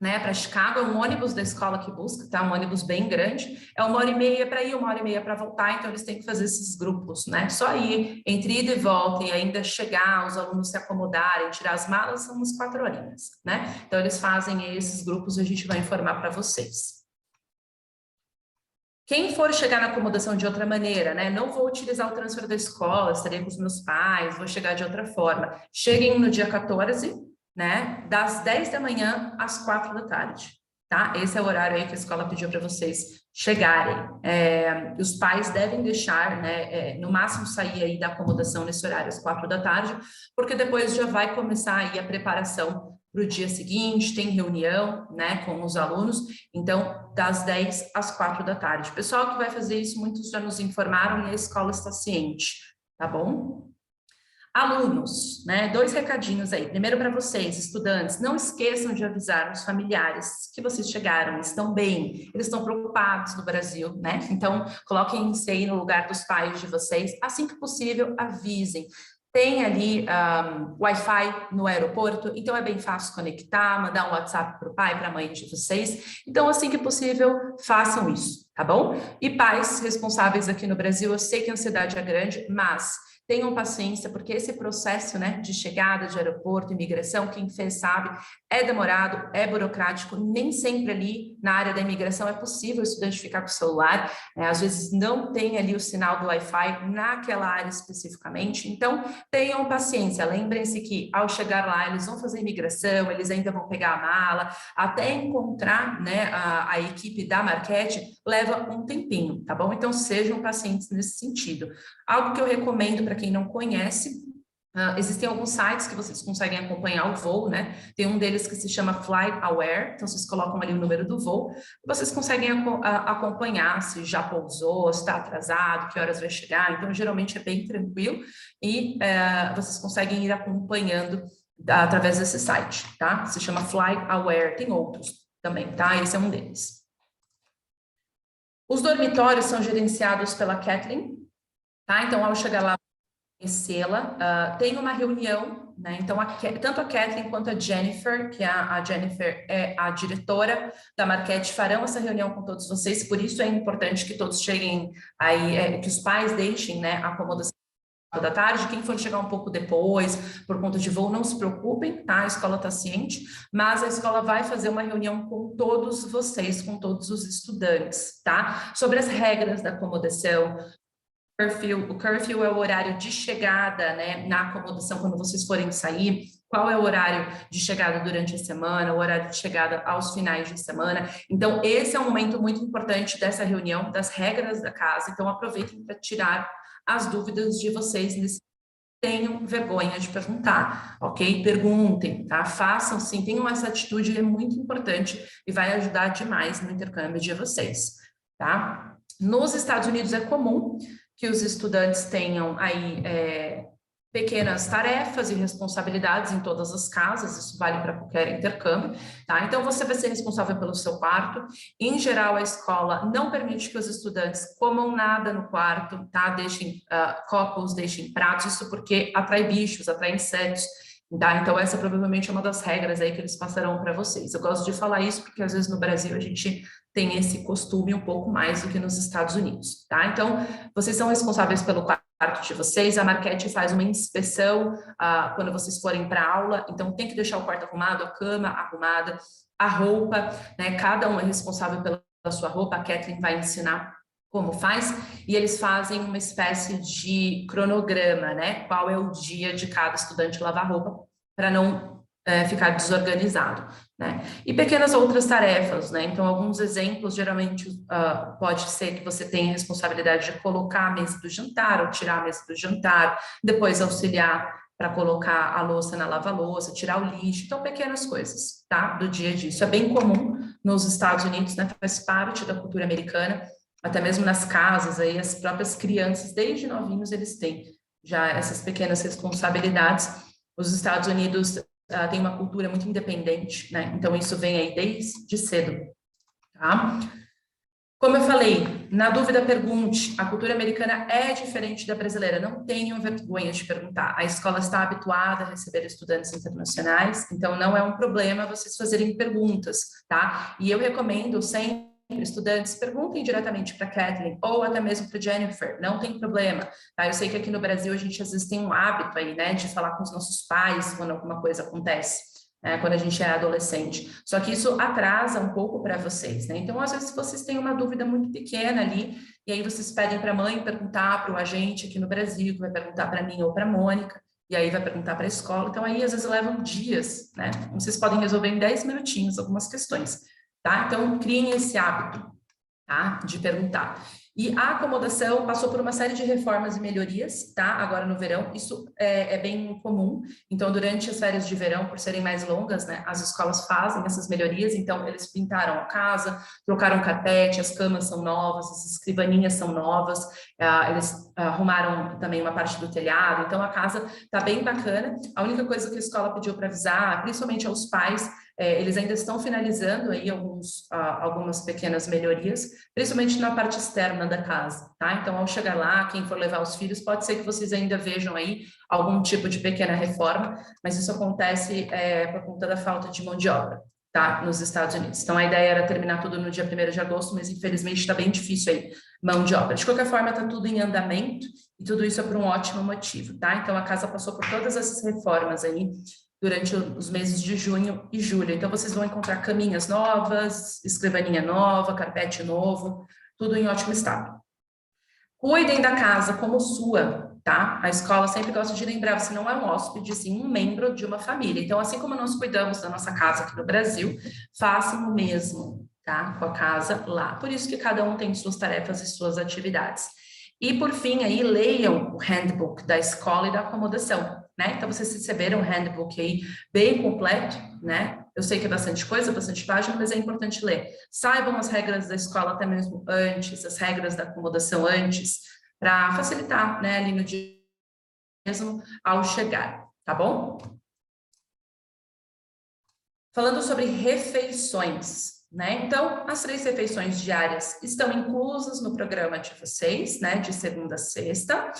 né, para Chicago, é um ônibus da escola que busca, tá? Um ônibus bem grande, é 1h30 para ir, 1h30 para voltar, então eles têm que fazer esses grupos, né? Só ir, entre ida e volta, e ainda chegar, os alunos se acomodarem, tirar as malas, são umas 4 horinhas, né? Então eles fazem esses grupos e a gente vai informar para vocês. Quem for chegar na acomodação de outra maneira, né? Não vou utilizar o transfer da escola, estarei com os meus pais, vou chegar de outra forma. Cheguem no dia 14, né? Das 10 da manhã às 4 da tarde, tá? Esse é o horário aí que a escola pediu para vocês chegarem. Os pais devem deixar, né? No máximo sair aí da acomodação nesse horário às 4 da tarde, porque depois já vai começar aí a preparação para o dia seguinte, tem reunião, né, com os alunos, então, das 10 às 4 da tarde. O pessoal que vai fazer isso, muitos já nos informaram e a escola está ciente, tá bom? Alunos, né, 2 recadinhos aí. Primeiro para vocês, estudantes, não esqueçam de avisar os familiares que vocês chegaram, estão bem, eles estão preocupados no Brasil, né? Então, coloquem-se aí no lugar dos pais de vocês, assim que possível, avisem. Tem ali Wi-Fi no aeroporto, então é bem fácil conectar, mandar um WhatsApp para o pai, para a mãe de vocês. Então, assim que possível, façam isso, tá bom? E pais responsáveis aqui no Brasil, eu sei que a ansiedade é grande, mas tenham paciência, porque esse processo, né, de chegada de aeroporto, imigração, quem fez sabe, é demorado, é burocrático, nem sempre ali na área da imigração é possível o estudante ficar com o celular, às vezes não tem ali o sinal do Wi-Fi naquela área especificamente, então tenham paciência, lembrem-se que ao chegar lá eles vão fazer imigração, eles ainda vão pegar a mala, até encontrar, né, a equipe da Marquette leva um tempinho, tá bom? Então sejam pacientes nesse sentido. Algo que eu recomendo para quem não conhece, existem alguns sites que vocês conseguem acompanhar o voo, né? Tem um deles que se chama FlightAware, então vocês colocam ali o número do voo, e vocês conseguem acompanhar se já pousou, se está atrasado, que horas vai chegar, então geralmente é bem tranquilo, e vocês conseguem ir acompanhando através desse site, tá? Se chama FlightAware, tem outros também, tá? Esse é um deles. Os dormitórios são gerenciados pela Kathleen, tá? Então, ao chegar lá, conhecê-la, tem uma reunião, né? Então, tanto a Kathleen quanto a Jennifer, que a Jennifer é a diretora da Marquette, farão essa reunião com todos vocês, por isso é importante que todos cheguem aí, que os pais deixem, né, a acomodação da tarde, quem for chegar um pouco depois, por conta de voo, não se preocupem, tá? A escola está ciente, mas a escola vai fazer uma reunião com todos vocês, com todos os estudantes, tá? Sobre as regras da acomodação. O curfew é o horário de chegada, né, na acomodação quando vocês forem sair, qual é o horário de chegada durante a semana, o horário de chegada aos finais de semana. Então, esse é um momento muito importante dessa reunião, das regras da casa. Então, aproveitem para tirar as dúvidas de vocês nesse. Tenham vergonha de perguntar, ok? Perguntem, tá? Façam sim, tenham essa atitude, é muito importante e vai ajudar demais no intercâmbio de vocês, tá? Nos Estados Unidos é comum que os estudantes tenham aí pequenas tarefas e responsabilidades em todas as casas, isso vale para qualquer intercâmbio, tá? Então, você vai ser responsável pelo seu quarto. Em geral, a escola não permite que os estudantes comam nada no quarto, tá? Deixem copos, deixem pratos, isso porque atrai bichos, atrai insetos, tá? Então, essa provavelmente é uma das regras aí que eles passarão para vocês. Eu gosto de falar isso porque, às vezes, no Brasil, a gente tem esse costume um pouco mais do que nos Estados Unidos, tá? Então, vocês são responsáveis pelo quarto de vocês, a Marquette faz uma inspeção quando vocês forem para aula, então tem que deixar o quarto arrumado, a cama arrumada, a roupa, né? Cada um é responsável pela sua roupa, a Kathleen vai ensinar como faz, e eles fazem uma espécie de cronograma, né? Qual é o dia de cada estudante lavar roupa, para não ficar desorganizado, né? E pequenas outras tarefas, né? Então, alguns exemplos, geralmente, pode ser que você tenha a responsabilidade de colocar a mesa do jantar, ou tirar a mesa do jantar, depois auxiliar para colocar a louça na lava-louça, tirar o lixo, então, pequenas coisas, tá? Do dia a dia. Isso é bem comum nos Estados Unidos, né? Faz parte da cultura americana, até mesmo nas casas, aí, as próprias crianças, desde novinhos, eles têm já essas pequenas responsabilidades. Os Estados Unidos tem uma cultura muito independente, né? Então, isso vem aí desde cedo, tá? Como eu falei, na dúvida pergunte, a cultura americana é diferente da brasileira, não tenham vergonha de perguntar. A escola está habituada a receber estudantes internacionais, então não é um problema vocês fazerem perguntas, tá? E eu recomendo sempre estudantes perguntem diretamente para a Kathleen ou até mesmo para a Jennifer, não tem problema, tá? Eu sei que aqui no Brasil a gente às vezes tem um hábito aí, né, de falar com os nossos pais quando alguma coisa acontece. Quando a gente é adolescente. Só que isso atrasa um pouco para vocês, né? Então, às vezes, vocês têm uma dúvida muito pequena ali, e aí vocês pedem para a mãe perguntar para o agente aqui no Brasil, que vai perguntar para mim ou para a Mônica, e aí vai perguntar para a escola. Então, aí, às vezes, levam dias, né? Vocês podem resolver em 10 minutinhos algumas questões, tá? Então, criem esse hábito, tá? De perguntar. E a acomodação passou por uma série de reformas e melhorias, tá? Agora no verão, isso é bem comum. Então, durante as férias de verão, por serem mais longas, né, as escolas fazem essas melhorias. Então, eles pintaram a casa, trocaram carpete, as camas são novas, as escrivaninhas são novas, eles arrumaram também uma parte do telhado. Então, a casa tá bem bacana. A única coisa que a escola pediu para avisar, principalmente aos pais, eles ainda estão finalizando aí algumas pequenas melhorias, principalmente na parte externa da casa, tá? Então, ao chegar lá, quem for levar os filhos, pode ser que vocês ainda vejam aí algum tipo de pequena reforma, mas isso acontece por conta da falta de mão de obra, tá? Nos Estados Unidos. Então, a ideia era terminar tudo no dia 1º de agosto, mas infelizmente está bem difícil aí, mão de obra. De qualquer forma, está tudo em andamento e tudo isso é por um ótimo motivo, tá? Então, a casa passou por todas essas reformas aí, durante os meses de junho e julho. Então, vocês vão encontrar caminhas novas, escrivaninha nova, carpete novo, tudo em ótimo estado. Cuidem da casa como sua, tá? A escola sempre gosta de lembrar, você não é um hóspede, sim um membro de uma família. Então, assim como nós cuidamos da nossa casa aqui no Brasil, façam o mesmo, tá? Com a casa lá. Por isso que cada um tem suas tarefas e suas atividades. E, por fim, aí, leiam o handbook da escola e da acomodação, né? Então, vocês receberam um handbook aí bem completo, né? Eu sei que é bastante coisa, bastante página, mas é importante ler. Saibam as regras da escola até mesmo antes, as regras da acomodação antes, para facilitar, né, ali no dia mesmo ao chegar, tá bom? Falando sobre refeições, né? Então, as 3 refeições diárias estão inclusas no programa de vocês, né? De segunda a sexta.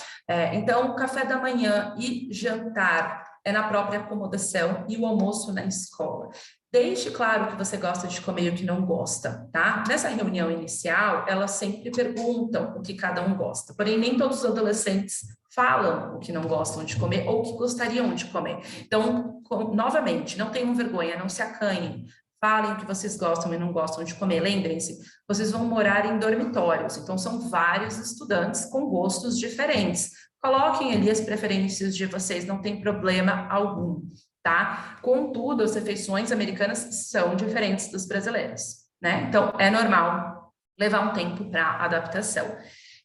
Então, café da manhã e jantar é na própria acomodação e o almoço na escola. Deixe claro que você gosta de comer e o que não gosta, tá? Nessa reunião inicial, elas sempre perguntam o que cada um gosta, porém nem todos os adolescentes falam o que não gostam de comer ou o que gostariam de comer. Então, novamente, não tenham vergonha, não se acanhem, falem o que vocês gostam e não gostam de comer. Lembrem-se, vocês vão morar em dormitórios, então são vários estudantes com gostos diferentes. Coloquem ali as preferências de vocês, não tem problema algum, tá? Contudo, as refeições americanas são diferentes das brasileiras, né? Então, é normal levar um tempo para adaptação.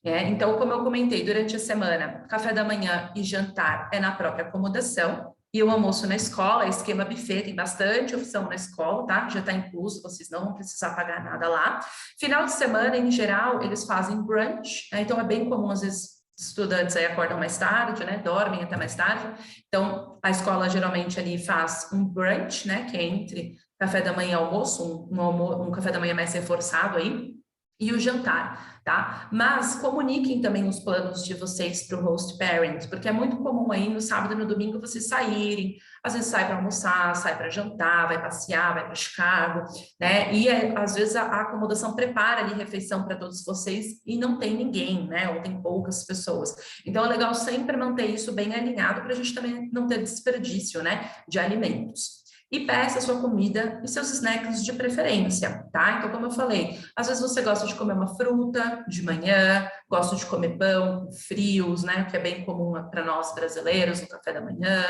Então, como eu comentei, durante a semana, café da manhã e jantar é na própria acomodação, e o almoço na escola, esquema buffet, tem bastante opção na escola, tá? Já está incluso, vocês não vão precisar pagar nada lá. Final de semana, em geral, eles fazem brunch, né? Então é bem comum, às vezes, estudantes aí acordam mais tarde, né? Dormem até mais tarde. Então, a escola geralmente ali faz um brunch, né? Que é entre café da manhã e almoço, um café da manhã mais reforçado aí, e o jantar, tá? Mas comuniquem também os planos de vocês para o host parent, porque é muito comum aí no sábado e no domingo vocês saírem, às vezes sai para almoçar, sai para jantar, vai passear, vai para Chicago, né? E às vezes a acomodação prepara ali refeição para todos vocês e não tem ninguém, né? Ou tem poucas pessoas. Então é legal sempre manter isso bem alinhado para a gente também não ter desperdício, né? De alimentos. E peça a sua comida e seus snacks de preferência, tá? Então, como eu falei, às vezes você gosta de comer uma fruta de manhã, gosta de comer pão frios, né? Que é bem comum para nós brasileiros no café da manhã,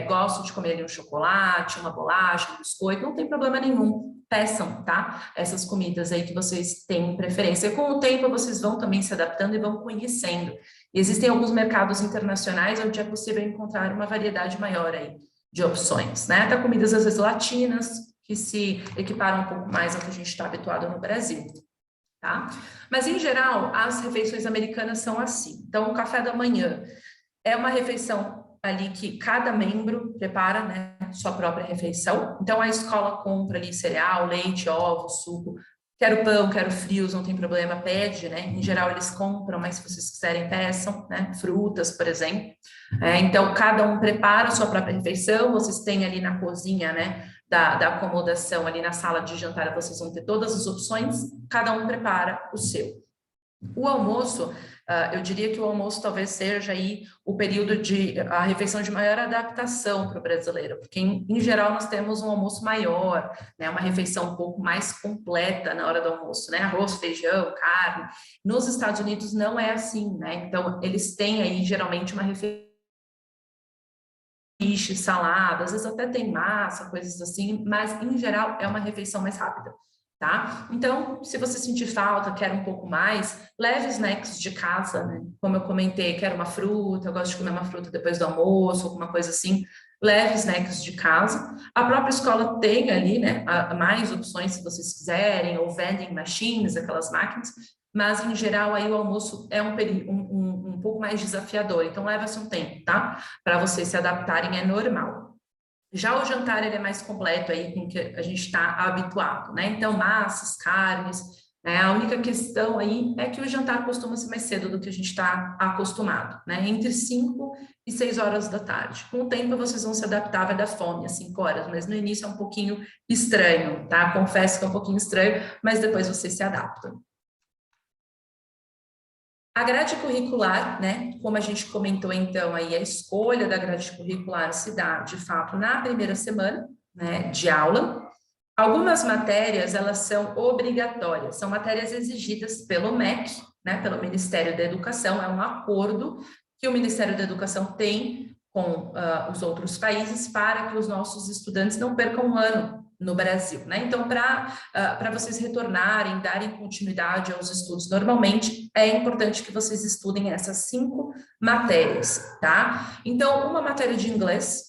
gosto de comer ali um chocolate, uma bolacha, um biscoito, não tem problema nenhum. Peçam, tá? Essas comidas aí que vocês têm preferência. E com o tempo vocês vão também se adaptando e vão conhecendo. Existem alguns mercados internacionais onde é possível encontrar uma variedade maior aí de opções, né? Até comidas às vezes latinas, que se equiparam um pouco mais ao que a gente está habituado no Brasil, tá? Mas, em geral, as refeições americanas são assim. Então, o café da manhã é uma refeição ali que cada membro prepara, né, sua própria refeição. Então, a escola compra ali cereal, leite, ovo, suco, Quero pão, quero frios, não tem problema, pede, né? Em geral eles compram, mas se vocês quiserem, peçam, né? Frutas, por exemplo. Então, cada um prepara a sua própria refeição, vocês têm ali na cozinha, né? Da acomodação, ali na sala de jantar, vocês vão ter todas as opções, cada um prepara o seu. O almoço, eu diria que o almoço talvez seja aí o período a refeição de maior adaptação para o brasileiro, porque em geral nós temos um almoço maior, né, uma refeição um pouco mais completa na hora do almoço, né, arroz, feijão, carne. Nos Estados Unidos não é assim, né, então eles têm aí geralmente uma refeição, salada, às vezes até tem massa, coisas assim, mas em geral é uma refeição mais rápida. Tá? Então, se você sentir falta, quer um pouco mais, leve snacks de casa, né? Como eu comentei, quero uma fruta, eu gosto de comer uma fruta depois do almoço, alguma coisa assim, leve snacks de casa. A própria escola tem ali, né, mais opções se vocês quiserem, ou vending machines, aquelas máquinas, mas em geral aí o almoço é um pouco mais desafiador, então leva-se um tempo, tá? Para vocês se adaptarem, é normal. Já o jantar, ele é mais completo aí com que a gente está habituado, né? Então, massas, carnes, né? A única questão aí é que o jantar costuma ser mais cedo do que a gente está acostumado, né? Entre 5 e 6 horas da tarde. Com o tempo, vocês vão se adaptar, vai dar fome às 5 horas, mas no início é um pouquinho estranho, tá? Confesso que é um pouquinho estranho, mas depois vocês se adaptam. A grade curricular, né, como a gente comentou então aí, a escolha da grade curricular se dá, de fato, na primeira semana, né, de aula. Algumas matérias, elas são obrigatórias, são matérias exigidas pelo MEC, né, pelo Ministério da Educação, é um acordo que o Ministério da Educação tem com os outros países para que os nossos estudantes não percam um ano no Brasil, né? Então, para vocês retornarem, darem continuidade aos estudos normalmente, é importante que vocês estudem essas 5 matérias, tá? Então, uma matéria de inglês,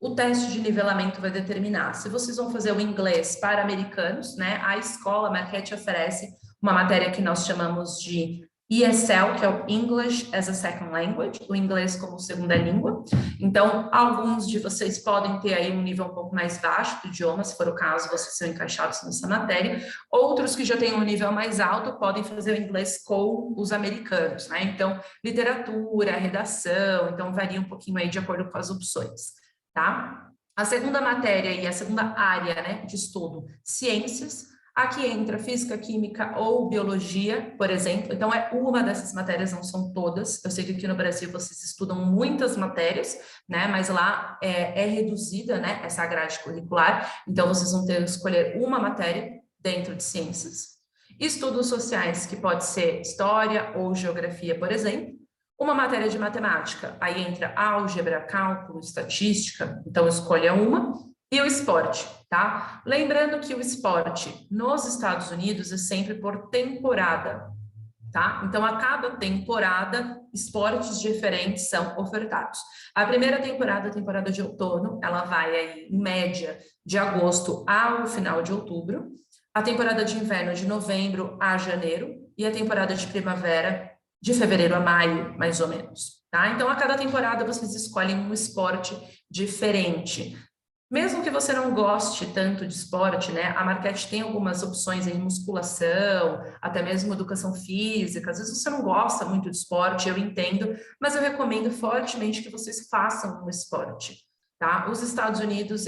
o teste de nivelamento vai determinar se vocês vão fazer o inglês para americanos, né? A escola Marquette oferece uma matéria que nós chamamos de ESL, que é o English as a Second Language, o inglês como segunda língua. Então, alguns de vocês podem ter aí um nível um pouco mais baixo do idioma, se for o caso, vocês são encaixados nessa matéria. Outros que já têm um nível mais alto podem fazer o inglês com os americanos, né? Então, literatura, redação, então varia um pouquinho aí de acordo com as opções, tá? A segunda matéria e a segunda área, né, de estudo, ciências. Aqui entra física, química ou biologia, por exemplo. Então, é uma dessas matérias, não são todas. Eu sei que aqui no Brasil vocês estudam muitas matérias, né? Mas lá é reduzida, né? Essa grade curricular. Então, vocês vão ter que escolher uma matéria dentro de ciências. Estudos sociais, que pode ser história ou geografia, por exemplo. Uma matéria de matemática, aí entra álgebra, cálculo, estatística. Então, escolha uma. E o esporte, tá? Lembrando que o esporte nos Estados Unidos é sempre por temporada, tá? Então, a cada temporada, esportes diferentes são ofertados. A primeira temporada, a temporada de outono, ela vai aí, em média, de agosto ao final de outubro. A temporada de inverno, de novembro a janeiro. E a temporada de primavera, de fevereiro a maio, mais ou menos, tá? Então, a cada temporada, vocês escolhem um esporte diferente. Mesmo que você não goste tanto de esporte, né? A Marquette tem algumas opções em musculação, até mesmo educação física. Às vezes você não gosta muito de esporte, eu entendo, mas eu recomendo fortemente que vocês façam um esporte, tá? Os Estados Unidos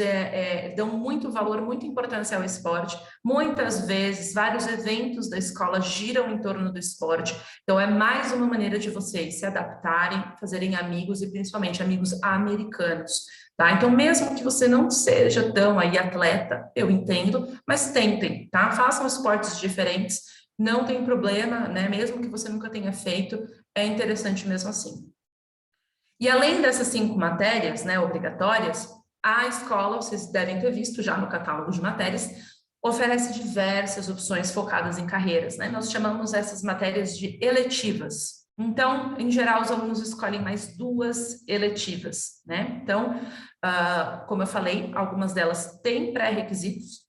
dão muito valor, muita importância ao esporte. Muitas vezes, vários eventos da escola giram em torno do esporte. Então, é mais uma maneira de vocês se adaptarem, fazerem amigos e principalmente amigos americanos. Tá? Então, mesmo que você não seja tão aí atleta, eu entendo, mas tentem, tá? Façam esportes diferentes, não tem problema, né? Mesmo que você nunca tenha feito, é interessante mesmo assim. E além dessas 5 matérias, né, obrigatórias, a escola, vocês devem ter visto já no catálogo de matérias, oferece diversas opções focadas em carreiras, né? Nós chamamos essas matérias de eletivas. Então, em geral, os alunos escolhem mais 2 eletivas, né? Então, como eu falei, algumas delas têm pré-requisitos,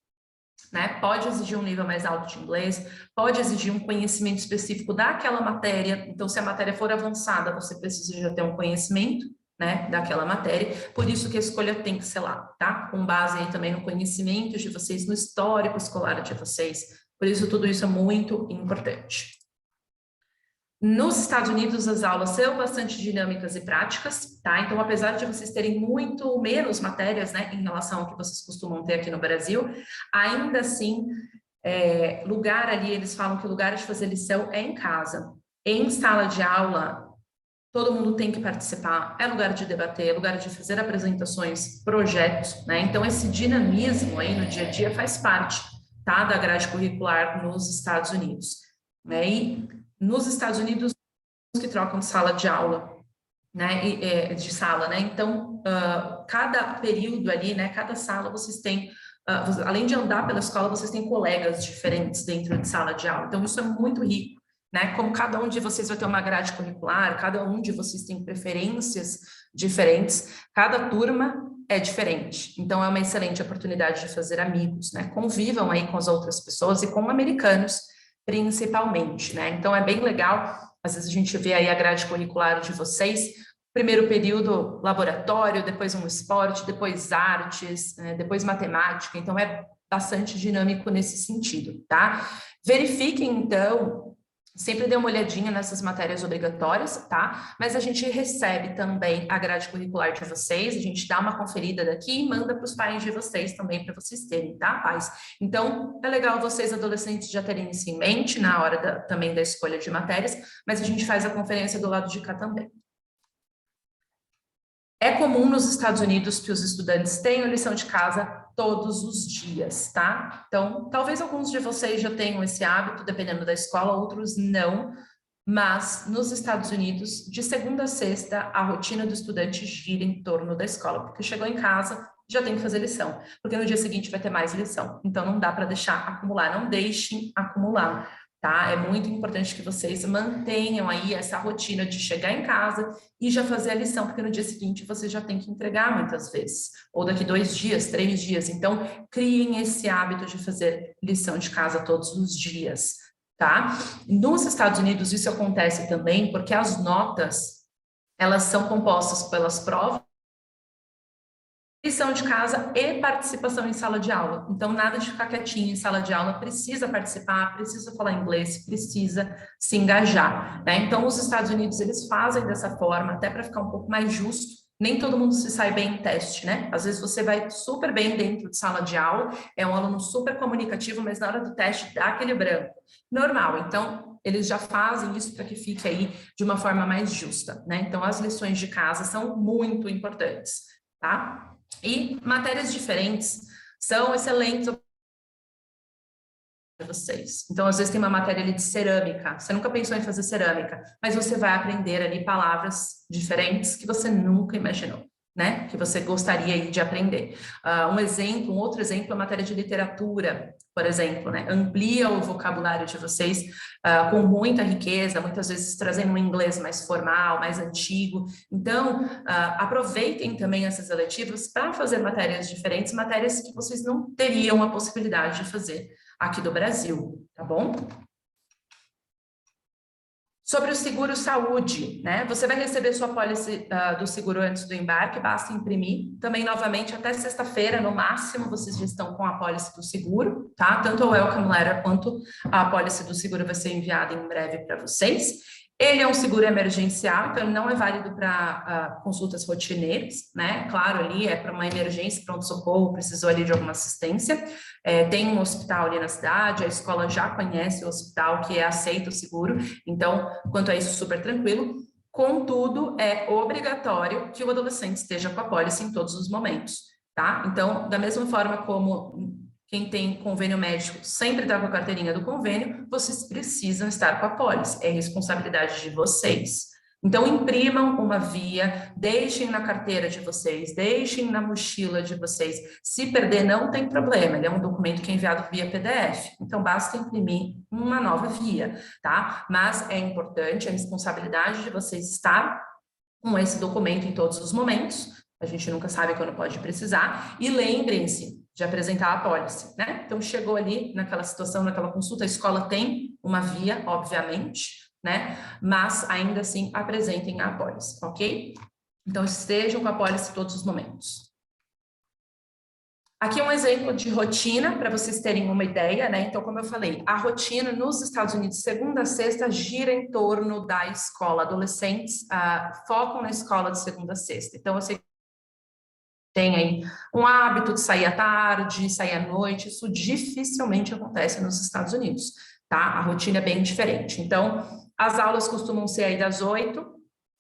né? Pode exigir um nível mais alto de inglês, pode exigir um conhecimento específico daquela matéria. Então, se a matéria for avançada, você precisa já ter um conhecimento, né, daquela matéria. Por isso que a escolha tem que ser lá, tá? Com base aí também no conhecimento de vocês, no histórico escolar de vocês, Por isso, tudo isso é muito importante. Nos Estados Unidos, as aulas são bastante dinâmicas e práticas, tá? Então, apesar de vocês terem muito menos matérias, né, em relação ao que vocês costumam ter aqui no Brasil, ainda assim, lugar ali, eles falam que o lugar de fazer lição é em casa. Em sala de aula, todo mundo tem que participar, é lugar de debater, é lugar de fazer apresentações, projetos, né? Então, esse dinamismo aí no dia a dia faz parte, tá, da grade curricular nos Estados Unidos, né? E nos Estados Unidos, que trocam de sala de aula, né, de sala, né, então, cada período ali, né, cada sala, vocês têm, além de andar pela escola, vocês têm colegas diferentes dentro de sala de aula, então isso é muito rico, né, como cada um de vocês vai ter uma grade curricular, cada um de vocês tem preferências diferentes, cada turma é diferente, então é uma excelente oportunidade de fazer amigos, né, convivam aí com as outras pessoas e com americanos, principalmente, né, então é bem legal. Às vezes a gente vê aí a grade curricular de vocês, primeiro período laboratório, depois um esporte, depois artes, depois matemática, então é bastante dinâmico nesse sentido, tá? Verifiquem, então, sempre dê uma olhadinha nessas matérias obrigatórias, tá? Mas a gente recebe também a grade curricular de vocês, a gente dá uma conferida daqui e manda para os pais de vocês também, para vocês terem, tá, pais? Então, é legal vocês, adolescentes, já terem isso em mente na hora também da escolha de matérias, mas a gente faz a conferência do lado de cá também. É comum nos Estados Unidos que os estudantes tenham lição de casa todos os dias, tá? Então, talvez alguns de vocês já tenham esse hábito, dependendo da escola, outros não, mas nos Estados Unidos, de segunda a sexta, a rotina do estudante gira em torno da escola, porque chegou em casa, já tem que fazer lição, porque no dia seguinte vai ter mais lição, então não dá para deixar acumular, não deixem acumular, tá? É muito importante que vocês mantenham aí essa rotina de chegar em casa e já fazer a lição, porque no dia seguinte você já tem que entregar muitas vezes, ou daqui 2 dias, 3 dias, então criem esse hábito de fazer lição de casa todos os dias, tá? Nos Estados Unidos isso acontece também porque as notas, elas são compostas pelas provas, lição de casa e participação em sala de aula. Então, nada de ficar quietinho em sala de aula, precisa participar, precisa falar inglês, precisa se engajar, né? Então, os Estados Unidos, eles fazem dessa forma, até para ficar um pouco mais justo. Nem todo mundo se sai bem em teste, né? Às vezes você vai super bem dentro de sala de aula, é um aluno super comunicativo, mas na hora do teste dá aquele branco. Normal, então eles já fazem isso para que fique aí de uma forma mais justa, né? Então as lições de casa são muito importantes, tá? E matérias diferentes são excelentes para vocês. Então, às vezes tem uma matéria ali de cerâmica, você nunca pensou em fazer cerâmica, mas você vai aprender ali palavras diferentes que você nunca imaginou, né? Que você gostaria de aprender. Um outro exemplo é a matéria de literatura, por exemplo, né? Amplia o vocabulário de vocês com muita riqueza, muitas vezes trazendo um inglês mais formal, mais antigo. Então, aproveitem também essas eletivas para fazer matérias diferentes, matérias que vocês não teriam a possibilidade de fazer aqui do Brasil, tá bom? Sobre o seguro saúde, né? Você vai receber sua apólice do seguro antes do embarque, basta imprimir. Também, novamente, até sexta-feira, no máximo, vocês já estão com a apólice do seguro, tá? Tanto o welcome letter quanto a apólice do seguro vai ser enviada em breve para vocês. Ele é um seguro emergencial, então ele não é válido para consultas rotineiras, né? Claro, ali é para uma emergência, pronto-socorro, precisou ali de alguma assistência. Tem um hospital ali na cidade, a escola já conhece o hospital que aceita o seguro, então, quanto a isso, super tranquilo. Contudo, é obrigatório que o adolescente esteja com a pólice em todos os momentos, tá? Então, da mesma forma como quem tem convênio médico sempre está com a carteirinha do convênio, vocês precisam estar com a pólice, é responsabilidade de vocês. Então, imprimam uma via, deixem na carteira de vocês, deixem na mochila de vocês. Se perder, não tem problema, ele é um documento que é enviado via PDF, então basta imprimir uma nova via, tá? Mas é importante, a responsabilidade de vocês estar com esse documento em todos os momentos, a gente nunca sabe quando pode precisar, e lembrem-se de apresentar a apólice, né? Então, chegou ali naquela situação, naquela consulta, a escola tem uma via, obviamente, né? Mas, ainda assim, apresentem a apólice, ok? Então, estejam com a apólice todos os momentos. Aqui é um exemplo de rotina, para vocês terem uma ideia, né? Então, como eu falei, a rotina nos Estados Unidos, segunda a sexta, gira em torno da escola. Adolescentes focam na escola de segunda a sexta. Então, você tem aí um hábito de sair à tarde, sair à noite, isso dificilmente acontece nos Estados Unidos, tá? A rotina é bem diferente. Então, as aulas costumam ser aí das 8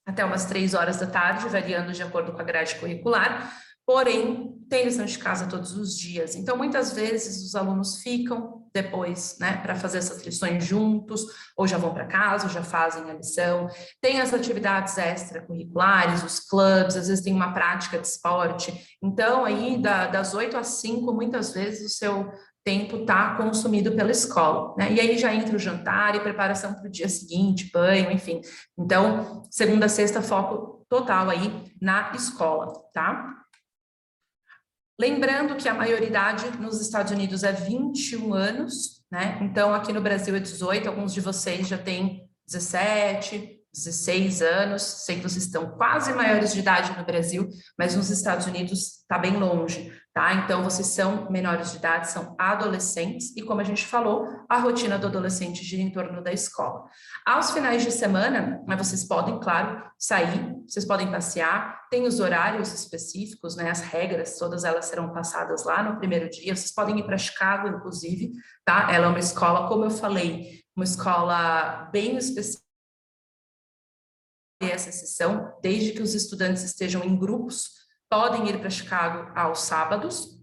até umas 3 horas da tarde, variando de acordo com a grade curricular, porém, tem lição de casa todos os dias. Então, muitas vezes, os alunos ficam depois, né, para fazer essas lições juntos, ou já vão para casa, ou já fazem a lição. Tem as atividades extracurriculares, os clubes, às vezes tem uma prática de esporte. Então, aí, das 8 às 5, muitas vezes, o seu tempo está consumido pela escola, né? E aí já entra o jantar e preparação para o dia seguinte, banho, enfim. Então, segunda a sexta, foco total aí na escola, tá? Lembrando que a maioridade nos Estados Unidos é 21 anos, né? Então, aqui no Brasil é 18, alguns de vocês já têm 17, 16 anos, sei que vocês estão quase maiores de idade no Brasil, mas nos Estados Unidos está bem longe, tá? Então, vocês são menores de idade, são adolescentes, e como a gente falou, a rotina do adolescente gira em torno da escola. Aos finais de semana, né, vocês podem, claro, sair, vocês podem passear, tem os horários específicos, né, as regras, todas elas serão passadas lá no primeiro dia, vocês podem ir para Chicago, inclusive, tá? Ela é uma escola, como eu falei, uma escola bem específica, essa exceção, desde que os estudantes estejam em grupos, podem ir para Chicago aos sábados,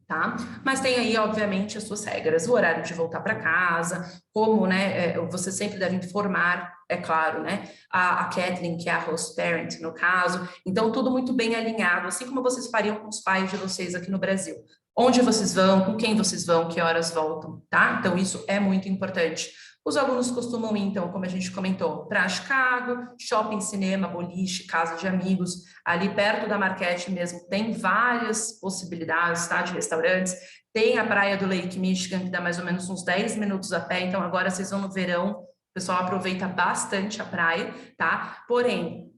tá? Mas tem aí, obviamente, as suas regras, o horário de voltar para casa, como, né, você sempre deve informar, é claro, né, a Kathleen, que é a host parent, no caso, então tudo muito bem alinhado, assim como vocês fariam com os pais de vocês aqui no Brasil. Onde vocês vão, com quem vocês vão, que horas voltam, tá? Então, isso é muito importante. Os alunos costumam ir, então, como a gente comentou, para Chicago, shopping, cinema, boliche, casa de amigos, ali perto da Marquette mesmo, tem várias possibilidades, tá, de restaurantes, tem a praia do Lake Michigan, que dá mais ou menos uns 10 minutos a pé, então agora vocês vão no verão, o pessoal aproveita bastante a praia, tá? Porém,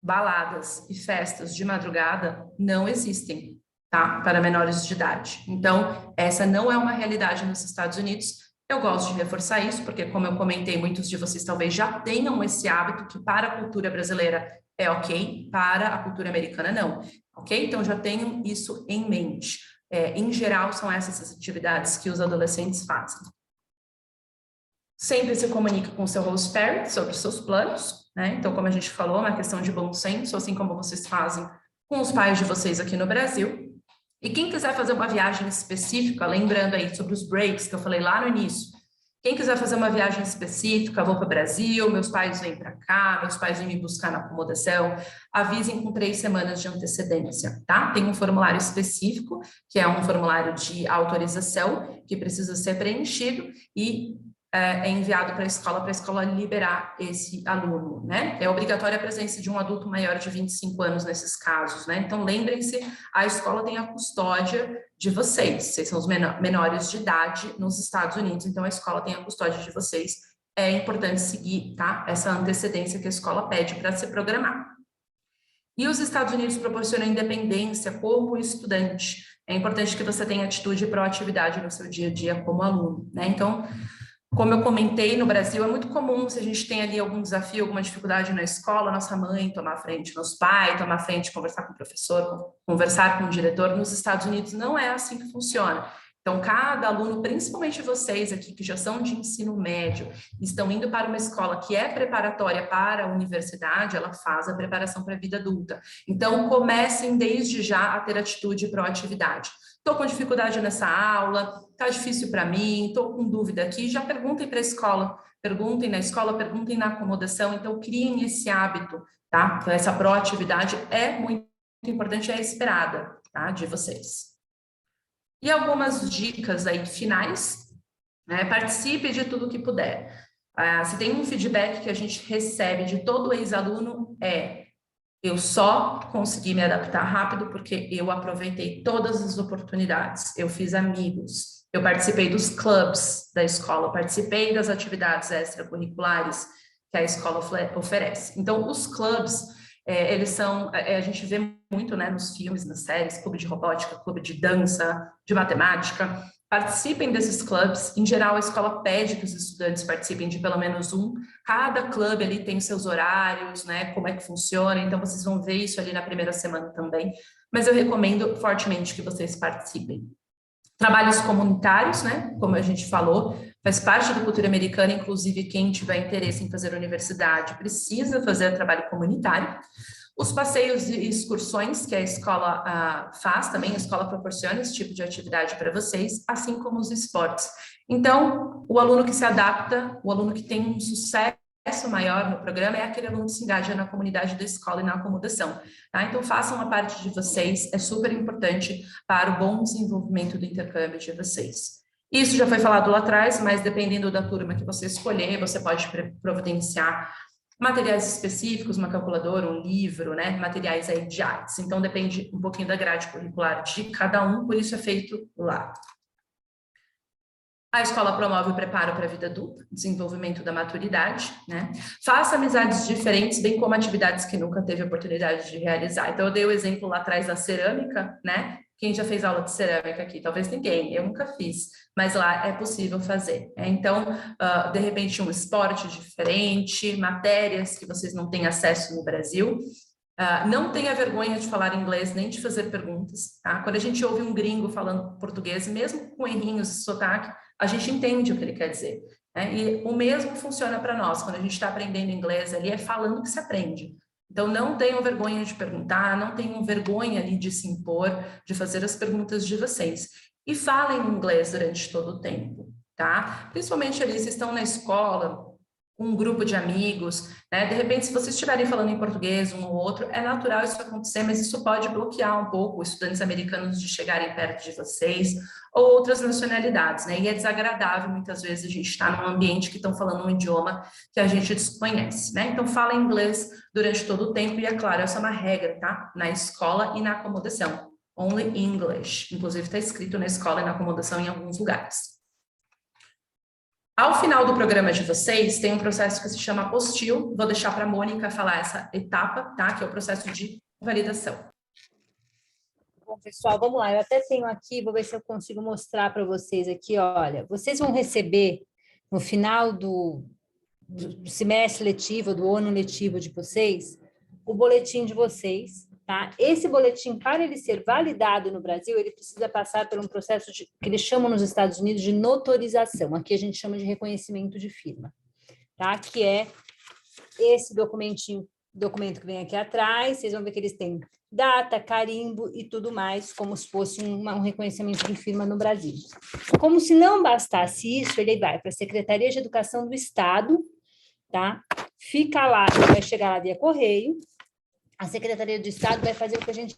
baladas e festas de madrugada não existem, tá, para menores de idade. Então, essa não é uma realidade nos Estados Unidos. Eu gosto de reforçar isso, porque, como eu comentei, muitos de vocês talvez já tenham esse hábito que para a cultura brasileira é ok, para a cultura americana não, ok? Então, já tenham isso em mente. Em geral, são essas as atividades que os adolescentes fazem. Sempre se comunica com o seu host parent sobre os seus planos, né? Então, como a gente falou, é uma questão de bom senso, assim como vocês fazem com os pais de vocês aqui no Brasil. E quem quiser fazer uma viagem específica, lembrando aí sobre os breaks que eu falei lá no início, quem quiser fazer uma viagem específica, vou para o Brasil, meus pais vêm para cá, meus pais vêm me buscar na acomodação, avisem com 3 semanas de antecedência, tá? Tem um formulário específico, que é um formulário de autorização, que precisa ser preenchido e é enviado para a escola liberar esse aluno, né? É obrigatória a presença de um adulto maior de 25 anos nesses casos, né? Então, lembrem-se, a escola tem a custódia de vocês são os menores de idade nos Estados Unidos, então a escola tem a custódia de vocês. É importante seguir, tá? Essa antecedência que a escola pede para se programar. E os Estados Unidos proporcionam independência como estudante. É importante que você tenha atitude e proatividade no seu dia a dia como aluno, né? Então, como eu comentei, no Brasil é muito comum, se a gente tem ali algum desafio, alguma dificuldade na escola, nossa mãe tomar a frente, nosso pai tomar a frente, conversar com o professor, conversar com o diretor. Nos Estados Unidos não é assim que funciona. Então, cada aluno, principalmente vocês aqui que já são de ensino médio, estão indo para uma escola que é preparatória para a universidade, ela faz a preparação para a vida adulta. Então, comecem desde já a ter atitude e proatividade. Estou com dificuldade nessa aula, está difícil para mim, estou com dúvida aqui, já perguntem para a escola, perguntem na escola, perguntem na acomodação, então criem esse hábito, tá? Então, essa proatividade é muito importante, é esperada, tá? De vocês. E algumas dicas aí finais, né? Participe de tudo que puder. Se tem um feedback que a gente recebe de todo ex-aluno eu só consegui me adaptar rápido porque eu aproveitei todas as oportunidades, eu fiz amigos, eu participei dos clubes da escola, participei das atividades extracurriculares que a escola oferece. Então, os clubes a gente vê muito, né, nos filmes, nas séries, clube de robótica, clube de dança, de matemática. Participem desses clubes. Em geral, a escola pede que os estudantes participem de pelo menos um. Cada clube ali tem seus horários, né, como é que funciona, então vocês vão ver isso ali na primeira semana também. Mas eu recomendo fortemente que vocês participem. Trabalhos comunitários, né, como a gente falou, faz parte da cultura americana, inclusive quem tiver interesse em fazer universidade precisa fazer trabalho comunitário. Os passeios e excursões que a escola faz também, a escola proporciona esse tipo de atividade para vocês, assim como os esportes. Então, o aluno que se adapta, o aluno que tem um sucesso maior no programa é aquele aluno que se engaja na comunidade da escola e na acomodação. Tá? Então, façam a parte de vocês, é super importante para o bom desenvolvimento do intercâmbio de vocês. Isso já foi falado lá atrás, mas dependendo da turma que você escolher, você pode providenciar materiais específicos, uma calculadora, um livro, né? Materiais aí de artes. Então, depende um pouquinho da grade curricular de cada um, por isso é feito lá. A escola promove o preparo para a vida adulta, desenvolvimento da maturidade, né? Faça amizades diferentes, bem como atividades que nunca teve oportunidade de realizar. Então, eu dei o exemplo lá atrás da cerâmica, né? Quem já fez aula de cerâmica aqui? Talvez ninguém, eu nunca fiz, mas lá é possível fazer. Então, de repente, um esporte diferente, matérias que vocês não têm acesso no Brasil. Não tenha vergonha de falar inglês, nem de fazer perguntas, tá? Quando a gente ouve um gringo falando português, mesmo com errinhos de sotaque, a gente entende o que ele quer dizer, né? E o mesmo funciona para nós, quando a gente está aprendendo inglês ali, é falando que se aprende. Então, não tenham vergonha de perguntar, não tenham vergonha ali de se impor, de fazer as perguntas de vocês. E falem inglês durante todo o tempo, tá? Principalmente ali, se estão na escola, um grupo de amigos, né? De repente, se vocês estiverem falando em português, um ou outro, é natural isso acontecer, mas isso pode bloquear um pouco estudantes americanos de chegarem perto de vocês, ou outras nacionalidades, né? E é desagradável, muitas vezes, a gente estar num ambiente que estão falando um idioma que a gente desconhece, né? Então, fala inglês durante todo o tempo, e é claro, essa é uma regra, tá? Na escola e na acomodação. Only English. Inclusive, está escrito na escola e na acomodação em alguns lugares. Ao final do programa de vocês, tem um processo que se chama apostille. Vou deixar para a Mônica falar essa etapa, tá? Que é o processo de validação. Bom, pessoal, vamos lá. Eu até tenho aqui, vou ver se eu consigo mostrar para vocês aqui. Olha, vocês vão receber no final do semestre letivo, do ano letivo de vocês, o boletim de vocês, tá? Esse boletim, para ele ser validado no Brasil, ele precisa passar por um processo que eles chamam nos Estados Unidos de notorização. Aqui a gente chama de reconhecimento de firma, tá? Que é esse documento que vem aqui atrás. Vocês vão ver que eles têm data, carimbo e tudo mais, como se fosse um reconhecimento de firma no Brasil. Como se não bastasse isso, ele vai para a Secretaria de Educação do Estado, tá? Fica lá, ele vai chegar lá via correio. A Secretaria do Estado vai fazer o que a gente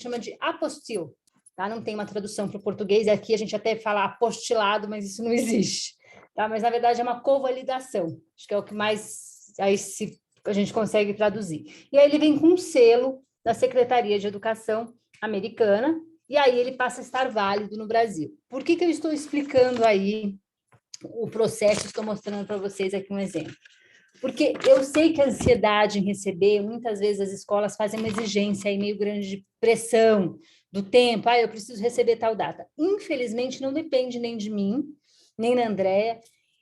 chama de apostille, tá? Não tem uma tradução para o português, aqui a gente até fala apostilado, mas isso não existe, tá? Mas, na verdade, é uma covalidação, acho que é o que mais a gente consegue traduzir. E aí ele vem com um selo da Secretaria de Educação americana, e aí ele passa a estar válido no Brasil. Por que eu estou explicando aí o processo? Estou mostrando para vocês aqui um exemplo. Porque eu sei que a ansiedade em receber, muitas vezes as escolas fazem uma exigência aí meio grande de pressão do tempo, eu preciso receber tal data. Infelizmente, não depende nem de mim, nem da Andréa,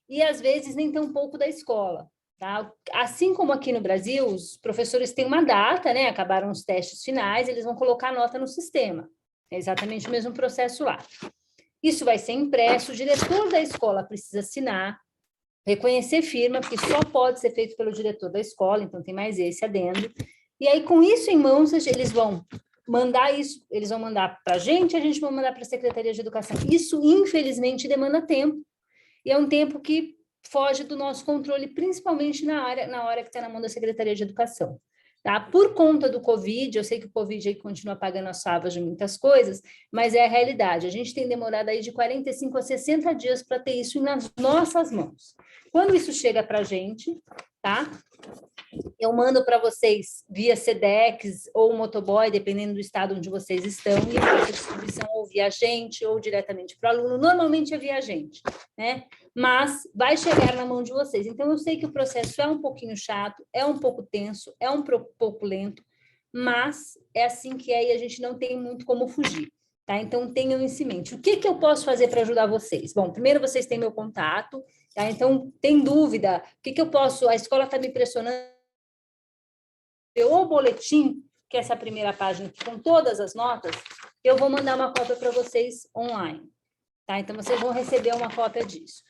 e às vezes nem tão pouco da escola, tá? Assim como aqui no Brasil, os professores têm uma data, né? Acabaram os testes finais, eles vão colocar a nota no sistema. É exatamente o mesmo processo lá. Isso vai ser impresso, o diretor da escola precisa assinar, reconhecer firma, porque só pode ser feito pelo diretor da escola, então tem mais esse adendo. E aí, com isso em mãos, eles vão mandar isso, eles vão mandar para a gente vai mandar para a Secretaria de Educação. Isso, infelizmente, demanda tempo, e é um tempo que foge do nosso controle, principalmente na hora que está na mão da Secretaria de Educação. Tá? Por conta do Covid, eu sei que o Covid aí continua pagando as favas de muitas coisas, mas é a realidade. A gente tem demorado aí de 45 a 60 dias para ter isso nas nossas mãos. Quando isso chega para a gente, tá? Eu mando para vocês via Sedex ou motoboy, dependendo do estado onde vocês estão, e a distribuição ou via agente ou diretamente para o aluno. Normalmente é via agente, né? Mas vai chegar na mão de vocês. Então, eu sei que o processo é um pouquinho chato, é um pouco tenso, é um pouco lento, mas é assim que é e a gente não tem muito como fugir, tá? Então, tenham isso em mente. O que eu posso fazer para ajudar vocês? Bom, primeiro vocês têm meu contato, tá? Então, tem dúvida, o que eu posso... A escola está me pressionando, o boletim, que é essa primeira página aqui, com todas as notas, eu vou mandar uma cópia para vocês online, tá? Então, vocês vão receber uma cópia disso.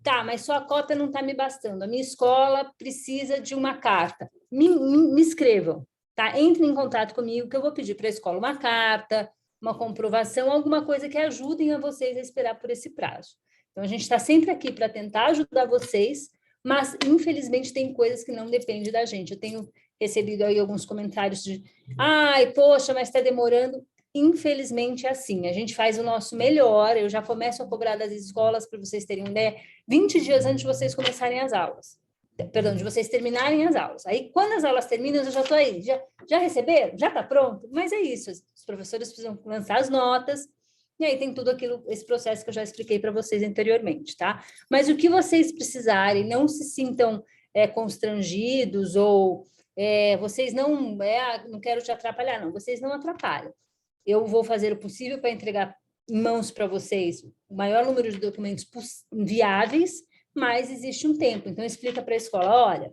Tá, mas só a cópia não está me bastando. A minha escola precisa de uma carta. Me escrevam, tá? Entrem em contato comigo, que eu vou pedir para a escola uma carta, uma comprovação, alguma coisa que ajudem a vocês a esperar por esse prazo. Então, a gente está sempre aqui para tentar ajudar vocês, mas, infelizmente, tem coisas que não dependem da gente. Eu tenho recebido aí alguns comentários de ai, poxa, mas está demorando. Infelizmente é assim, a gente faz o nosso melhor, eu já começo a cobrar das escolas, para vocês terem uma ideia, 20 dias antes de vocês começarem as aulas. Perdão, de vocês terminarem as aulas. Aí, quando as aulas terminam, eu já estou aí. Já receberam? Já está pronto? Mas é isso, os professores precisam lançar as notas, e aí tem tudo aquilo, esse processo que eu já expliquei para vocês anteriormente, tá? Mas o que vocês precisarem, não se sintam constrangidos ou... vocês não quero te atrapalhar, não, vocês não atrapalham. Eu vou fazer o possível para entregar em mãos para vocês o maior número de documentos viáveis, mas existe um tempo. Então, explica para a escola, olha,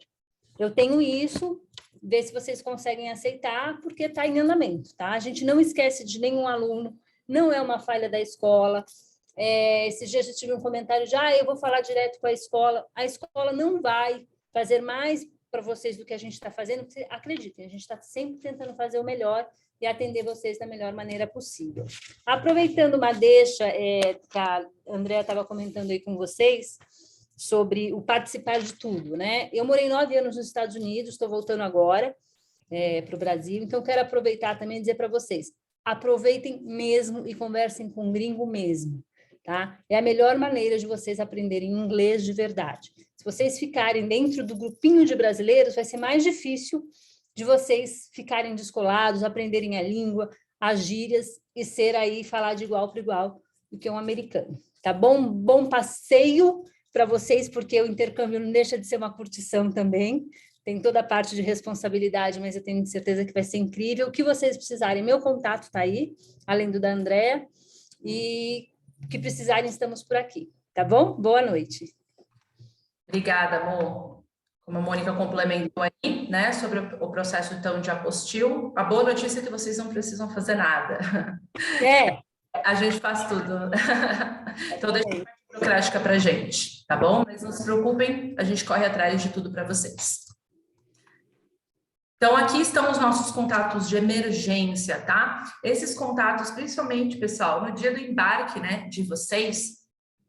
eu tenho isso, vê se vocês conseguem aceitar, porque está em andamento, tá? A gente não esquece de nenhum aluno, não é uma falha da escola. Esses dias eu tive um comentário de, eu vou falar direto com a escola não vai fazer mais para vocês do que a gente está fazendo, porque, acreditem, a gente está sempre tentando fazer o melhor e atender vocês da melhor maneira possível. Aproveitando uma deixa, que a Andrea estava comentando aí com vocês, sobre o participar de tudo, né? Eu morei 9 anos nos Estados Unidos, estou voltando agora para o Brasil, então quero aproveitar também e dizer para vocês, aproveitem mesmo e conversem com o gringo mesmo, tá? É a melhor maneira de vocês aprenderem inglês de verdade. Se vocês ficarem dentro do grupinho de brasileiros, vai ser mais difícil de vocês ficarem descolados, aprenderem a língua, as gírias e falar de igual para igual do que um americano, tá bom? Bom passeio para vocês, porque o intercâmbio não deixa de ser uma curtição também, tem toda a parte de responsabilidade, mas eu tenho certeza que vai ser incrível. O que vocês precisarem, meu contato está aí, além do da Andrea, e o que precisarem, estamos por aqui, tá bom? Boa noite. Obrigada, amor. Como a Mônica complementou aí, né, sobre o processo, então, de apostil, a boa notícia é que vocês não precisam fazer nada. A gente faz tudo. Então, deixa a parte burocrática para a gente, tá bom? Mas não se preocupem, a gente corre atrás de tudo para vocês. Então, aqui estão os nossos contatos de emergência, tá? Esses contatos, principalmente, pessoal, no dia do embarque, né, de vocês.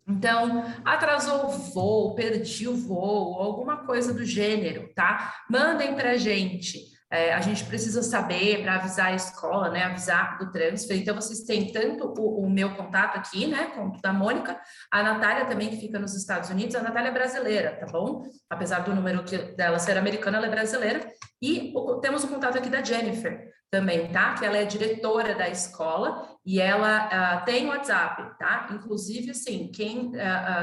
Então, atrasou o voo, perdi o voo, alguma coisa do gênero, tá? Mandem para a gente. A gente precisa saber para avisar a escola, né? Avisar do transfer. Então, vocês têm tanto o meu contato aqui, né? Como o da Mônica, a Natália também, que fica nos Estados Unidos. A Natália é brasileira, tá bom? Apesar do número dela ser americana, ela é brasileira. E temos o contato aqui da Jennifer também, tá? Que ela é diretora da escola e ela tem WhatsApp, tá? Inclusive, assim, quem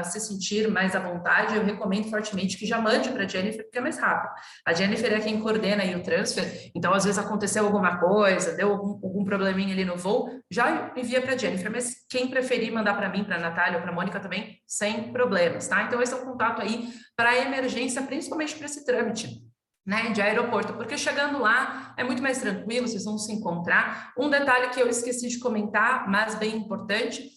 se sentir mais à vontade, eu recomendo fortemente que já mande para a Jennifer, porque é mais rápido. A Jennifer é quem coordena aí o transfer, então, às vezes aconteceu alguma coisa, deu algum probleminha ali no voo, já envia para a Jennifer, mas quem preferir mandar para mim, para a Natália ou para a Mônica também, sem problemas, tá? Então, esse é o contato aí para emergência, principalmente para esse trâmite, né, de aeroporto, porque chegando lá é muito mais tranquilo, vocês vão se encontrar. Um detalhe que eu esqueci de comentar, mas bem importante,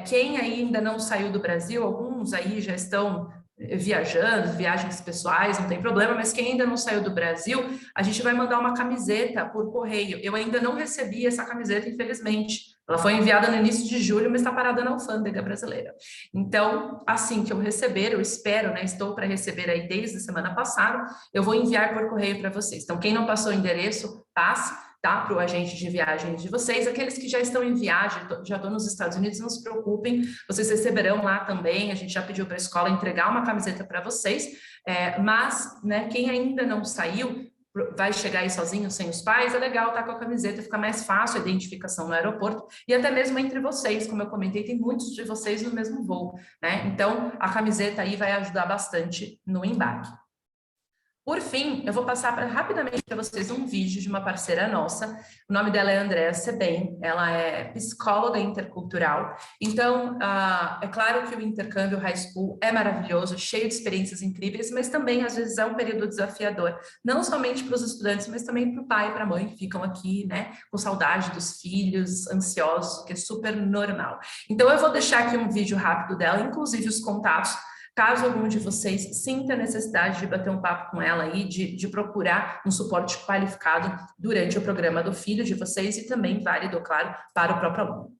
quem ainda não saiu do Brasil, alguns aí já estão viajando, viagens pessoais, não tem problema, mas quem ainda não saiu do Brasil, a gente vai mandar uma camiseta por correio. Eu ainda não recebi essa camiseta, infelizmente. Ela foi enviada no início de julho, mas está parada na alfândega brasileira. Então, assim que eu receber, eu espero, né? Estou para receber aí desde a semana passada, eu vou enviar por correio para vocês. Então, quem não passou o endereço, passe, tá? Para o agente de viagens de vocês. Aqueles que já estão em viagem, já estão nos Estados Unidos, não se preocupem, vocês receberão lá também. A gente já pediu para a escola entregar uma camiseta para vocês. Mas, né, quem ainda não saiu, vai chegar aí sozinho, sem os pais, é legal estar com a camiseta, fica mais fácil a identificação no aeroporto, e até mesmo entre vocês, como eu comentei, tem muitos de vocês no mesmo voo, né? Então, a camiseta aí vai ajudar bastante no embarque. Por fim, eu vou passar rapidamente para vocês um vídeo de uma parceira nossa. O nome dela é Andréa Sebem, ela é psicóloga intercultural. Então, é claro que o intercâmbio high school é maravilhoso, cheio de experiências incríveis, mas também, às vezes, é um período desafiador, não somente para os estudantes, mas também para o pai e para a mãe, que ficam aqui, né, com saudade dos filhos, ansiosos, que é super normal. Então, eu vou deixar aqui um vídeo rápido dela, inclusive os contatos, caso algum de vocês sinta a necessidade de bater um papo com ela aí, de procurar um suporte qualificado durante o programa do filho de vocês e também válido, claro, para o próprio aluno.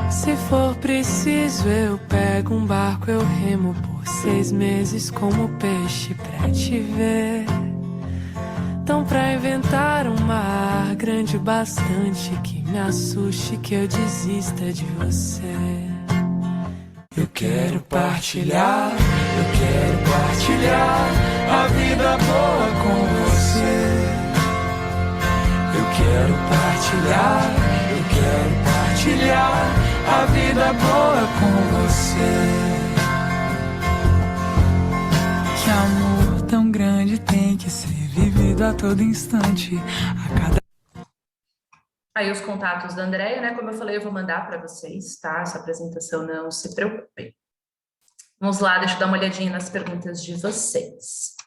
Se for preciso, eu pego um barco, eu remo por 6 meses como peixe pra te ver. Então pra inventar um mar grande bastante que me assuste, que eu desista de você. Eu quero partilhar a vida boa com você. Eu quero partilhar a vida boa com você. Que amor tão grande tem que ser vivido a todo instante, a cada... Aí os contatos da Andréia, né? Como eu falei, eu vou mandar para vocês, tá? Essa apresentação, não se preocupem. Vamos lá, deixa eu dar uma olhadinha nas perguntas de vocês.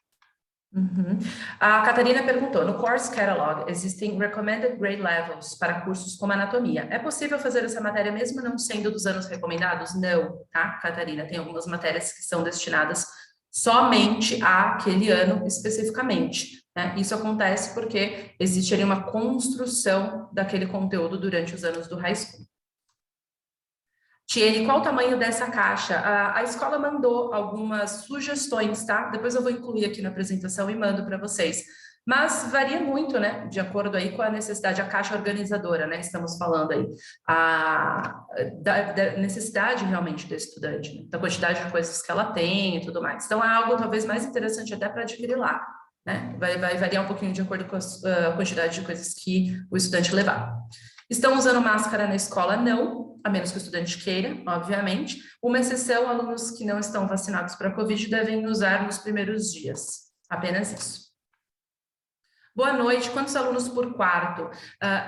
A Catarina perguntou, no Course Catalog existem Recommended Grade Levels para cursos como anatomia. É possível fazer essa matéria mesmo não sendo dos anos recomendados? Não, tá, Catarina? Tem algumas matérias que são destinadas somente àquele ano especificamente, né? Isso acontece porque existe ali uma construção daquele conteúdo durante os anos do high school. Tiene, qual o tamanho dessa caixa? A escola mandou algumas sugestões, tá? Depois eu vou incluir aqui na apresentação e mando para vocês. Mas varia muito, né? De acordo aí com a necessidade, a caixa organizadora, né? Estamos falando aí da necessidade realmente do estudante, né? Da quantidade de coisas que ela tem e tudo mais. Então, é algo talvez mais interessante até para adquirir lá, né? Vai variar um pouquinho de acordo com a quantidade de coisas que o estudante levar. Estão usando máscara na escola? Não, a menos que o estudante queira, obviamente. Uma exceção, alunos que não estão vacinados para a Covid devem usar nos primeiros dias. Apenas isso. Boa noite. Quantos alunos por quarto?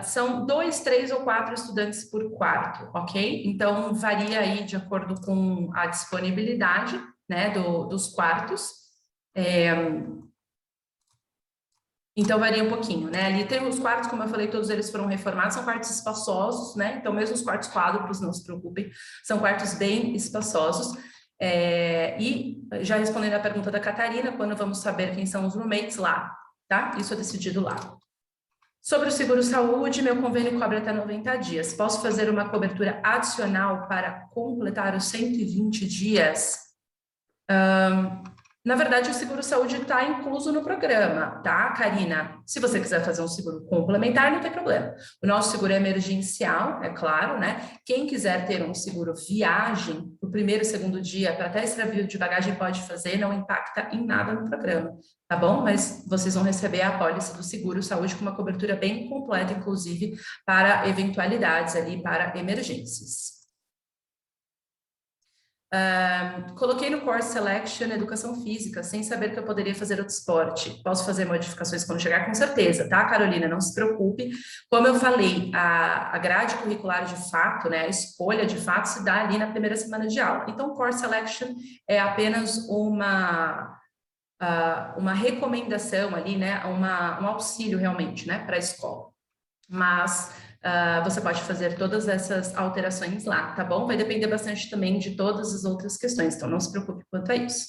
São 2, 3 ou 4 estudantes por quarto, ok? Então, varia aí de acordo com a disponibilidade, né, dos quartos. Então, varia um pouquinho, né? Ali tem os quartos, como eu falei, todos eles foram reformados, são quartos espaçosos, né? Então, mesmo os quartos quádruplos, não se preocupem, são quartos bem espaçosos. E já respondendo a pergunta da Catarina, quando vamos saber quem são os roommates lá, tá? Isso é decidido lá. Sobre o seguro-saúde, meu convênio cobre até 90 dias. Posso fazer uma cobertura adicional para completar os 120 dias? Na verdade, o seguro-saúde está incluso no programa, tá, Karina? Se você quiser fazer um seguro complementar, não tem problema. O nosso seguro é emergencial, é claro, né? Quem quiser ter um seguro viagem, o primeiro e segundo dia, para até extravio de bagagem pode fazer, não impacta em nada no programa, tá bom? Mas vocês vão receber a apólice do seguro-saúde com uma cobertura bem completa, inclusive, para eventualidades ali, para emergências. Coloquei no Course Selection Educação Física, sem saber que eu poderia fazer outro esporte. Posso fazer modificações quando chegar? Com certeza, tá, Carolina? Não se preocupe. Como eu falei, a grade curricular de fato, né, a escolha de fato se dá ali na primeira semana de aula. Então, Course Selection é apenas uma recomendação ali, né, um auxílio realmente, né, para a escola. Mas você pode fazer todas essas alterações lá, tá bom? Vai depender bastante também de todas as outras questões, então não se preocupe quanto a isso.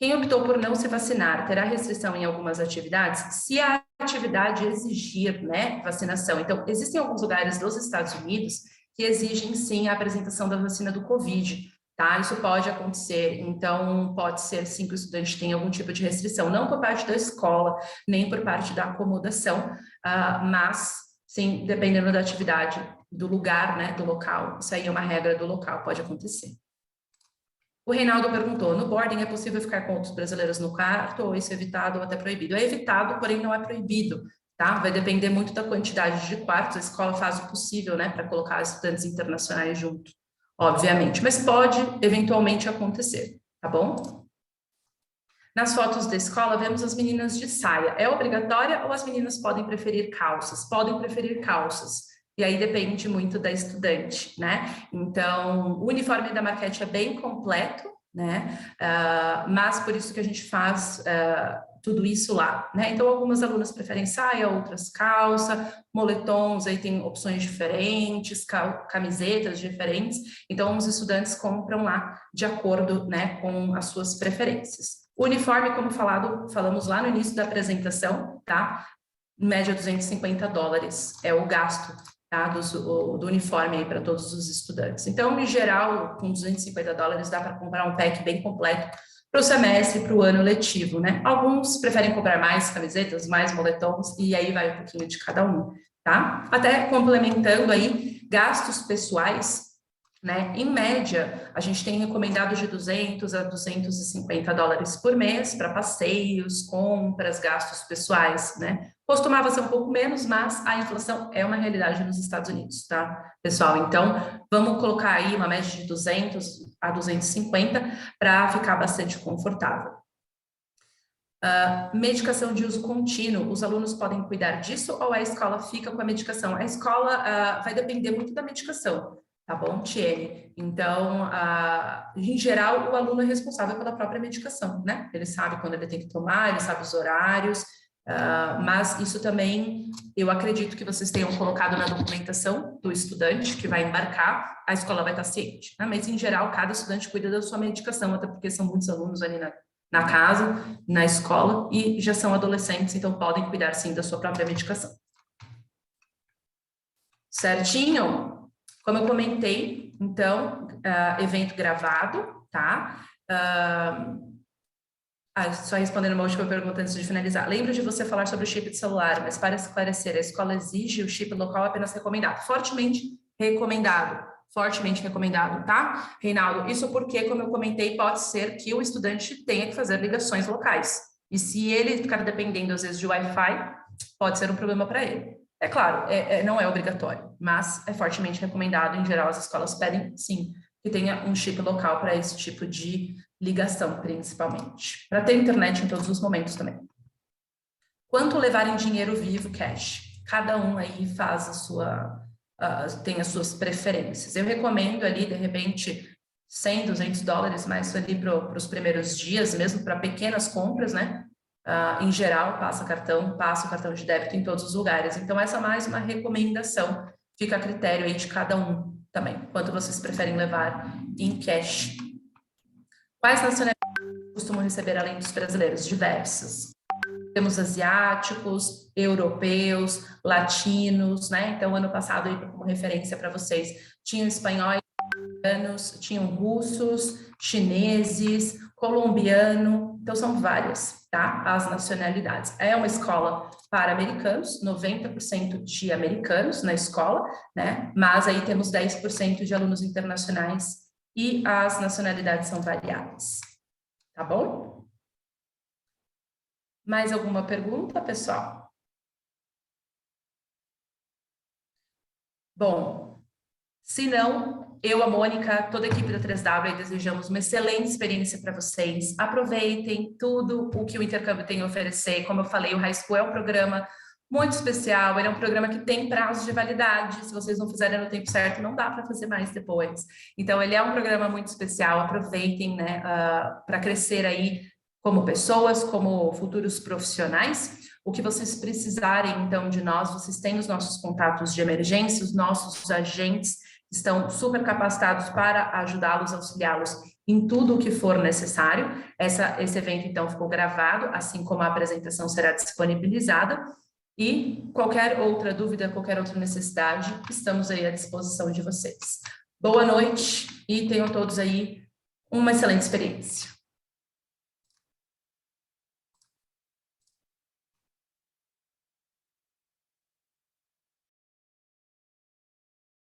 Quem optou por não se vacinar terá restrição em algumas atividades? Se a atividade exigir, né, vacinação. Então, existem alguns lugares dos Estados Unidos que exigem, sim, a apresentação da vacina do Covid, tá? Isso pode acontecer, então pode ser sim que o estudante tenha algum tipo de restrição, não por parte da escola, nem por parte da acomodação, mas sim, dependendo da atividade, do lugar, né, do local, isso aí é uma regra do local, pode acontecer. O Reinaldo perguntou, no boarding é possível ficar com outros brasileiros no quarto, ou isso é evitado ou até proibido? É evitado, porém não é proibido, tá? Vai depender muito da quantidade de quartos, a escola faz o possível, né, para colocar estudantes internacionais junto, obviamente, mas pode eventualmente acontecer, tá bom? Nas fotos da escola, vemos as meninas de saia. É obrigatória ou as meninas podem preferir calças? Podem preferir calças. E aí depende muito da estudante, né? Então, o uniforme da Marquette é bem completo, né? Mas por isso que a gente faz tudo isso lá, né? Então, algumas alunas preferem saia, outras calça, moletons, aí tem opções diferentes, camisetas diferentes. Então, os estudantes compram lá de acordo, né, com as suas preferências. O uniforme, como falamos lá no início da apresentação, tá? Em média, $250 é o gasto, tá? do uniforme aí para todos os estudantes. Então, em geral, com $250 dá para comprar um pack bem completo para o semestre, para o ano letivo, né? Alguns preferem comprar mais camisetas, mais moletons, e aí vai um pouquinho de cada um, tá? Até complementando aí, gastos pessoais, né? Em média, a gente tem recomendado de $200 a $250 por mês para passeios, compras, gastos pessoais, né? Costumava ser um pouco menos, mas a inflação é uma realidade nos Estados Unidos, tá, pessoal? Então, vamos colocar aí uma média de 200 a 250 para ficar bastante confortável. Medicação de uso contínuo, os alunos podem cuidar disso ou a escola fica com a medicação? A escola vai depender muito da medicação. Tá bom, Tiene? Então, em geral, o aluno é responsável pela própria medicação, né? Ele sabe quando ele tem que tomar, ele sabe os horários, mas isso também, eu acredito que vocês tenham colocado na documentação do estudante que vai embarcar, a escola vai estar ciente, né? Mas, em geral, cada estudante cuida da sua medicação, até porque são muitos alunos ali na casa, na escola, e já são adolescentes, então podem cuidar, sim, da sua própria medicação. Certinho? Como eu comentei, então, evento gravado, tá? Só respondendo uma última pergunta antes de finalizar. Lembro de você falar sobre o chip de celular, mas para esclarecer, a escola exige o chip local apenas recomendado. Fortemente recomendado, tá, Reinaldo? Isso porque, como eu comentei, pode ser que o estudante tenha que fazer ligações locais. E se ele ficar dependendo, às vezes, de Wi-Fi, pode ser um problema para ele. É claro, não é obrigatório, mas é fortemente recomendado. Em geral, as escolas pedem, sim, que tenha um chip local para esse tipo de ligação, principalmente. Para ter internet em todos os momentos também. Quanto levar em dinheiro vivo, cash? Cada um aí faz tem as suas preferências. Eu recomendo ali, de repente, $100, $200, mais ali para os primeiros dias, mesmo para pequenas compras, né? Em geral, passa o cartão de débito em todos os lugares. Então, essa é mais uma recomendação, fica a critério aí de cada um também, quanto vocês preferem levar em cash. Quais nacionalidades costumam receber além dos brasileiros? Diversas. Temos asiáticos, europeus, latinos, né? Então, ano passado, aí, como referência para vocês, tinham espanhóis, tinham russos, chineses, colombiano, então são várias, tá? As nacionalidades. É uma escola para americanos, 90% de americanos na escola, né? Mas aí temos 10% de alunos internacionais e as nacionalidades são variadas, tá bom? Mais alguma pergunta, pessoal? Bom, se não, eu, a Mônica, toda a equipe da 3W, desejamos uma excelente experiência para vocês. Aproveitem tudo o que o intercâmbio tem a oferecer. Como eu falei, o High School é um programa muito especial, ele é um programa que tem prazo de validade. Se vocês não fizerem no tempo certo, não dá para fazer mais depois. Então, ele é um programa muito especial. Aproveitem, né, para crescer aí como pessoas, como futuros profissionais. O que vocês precisarem, então, de nós, vocês têm os nossos contatos de emergência, os nossos agentes estão super capacitados para ajudá-los, auxiliá-los em tudo o que for necessário. Esse evento, então, ficou gravado, assim como a apresentação será disponibilizada. E qualquer outra dúvida, qualquer outra necessidade, estamos aí à disposição de vocês. Boa noite e tenham todos aí uma excelente experiência.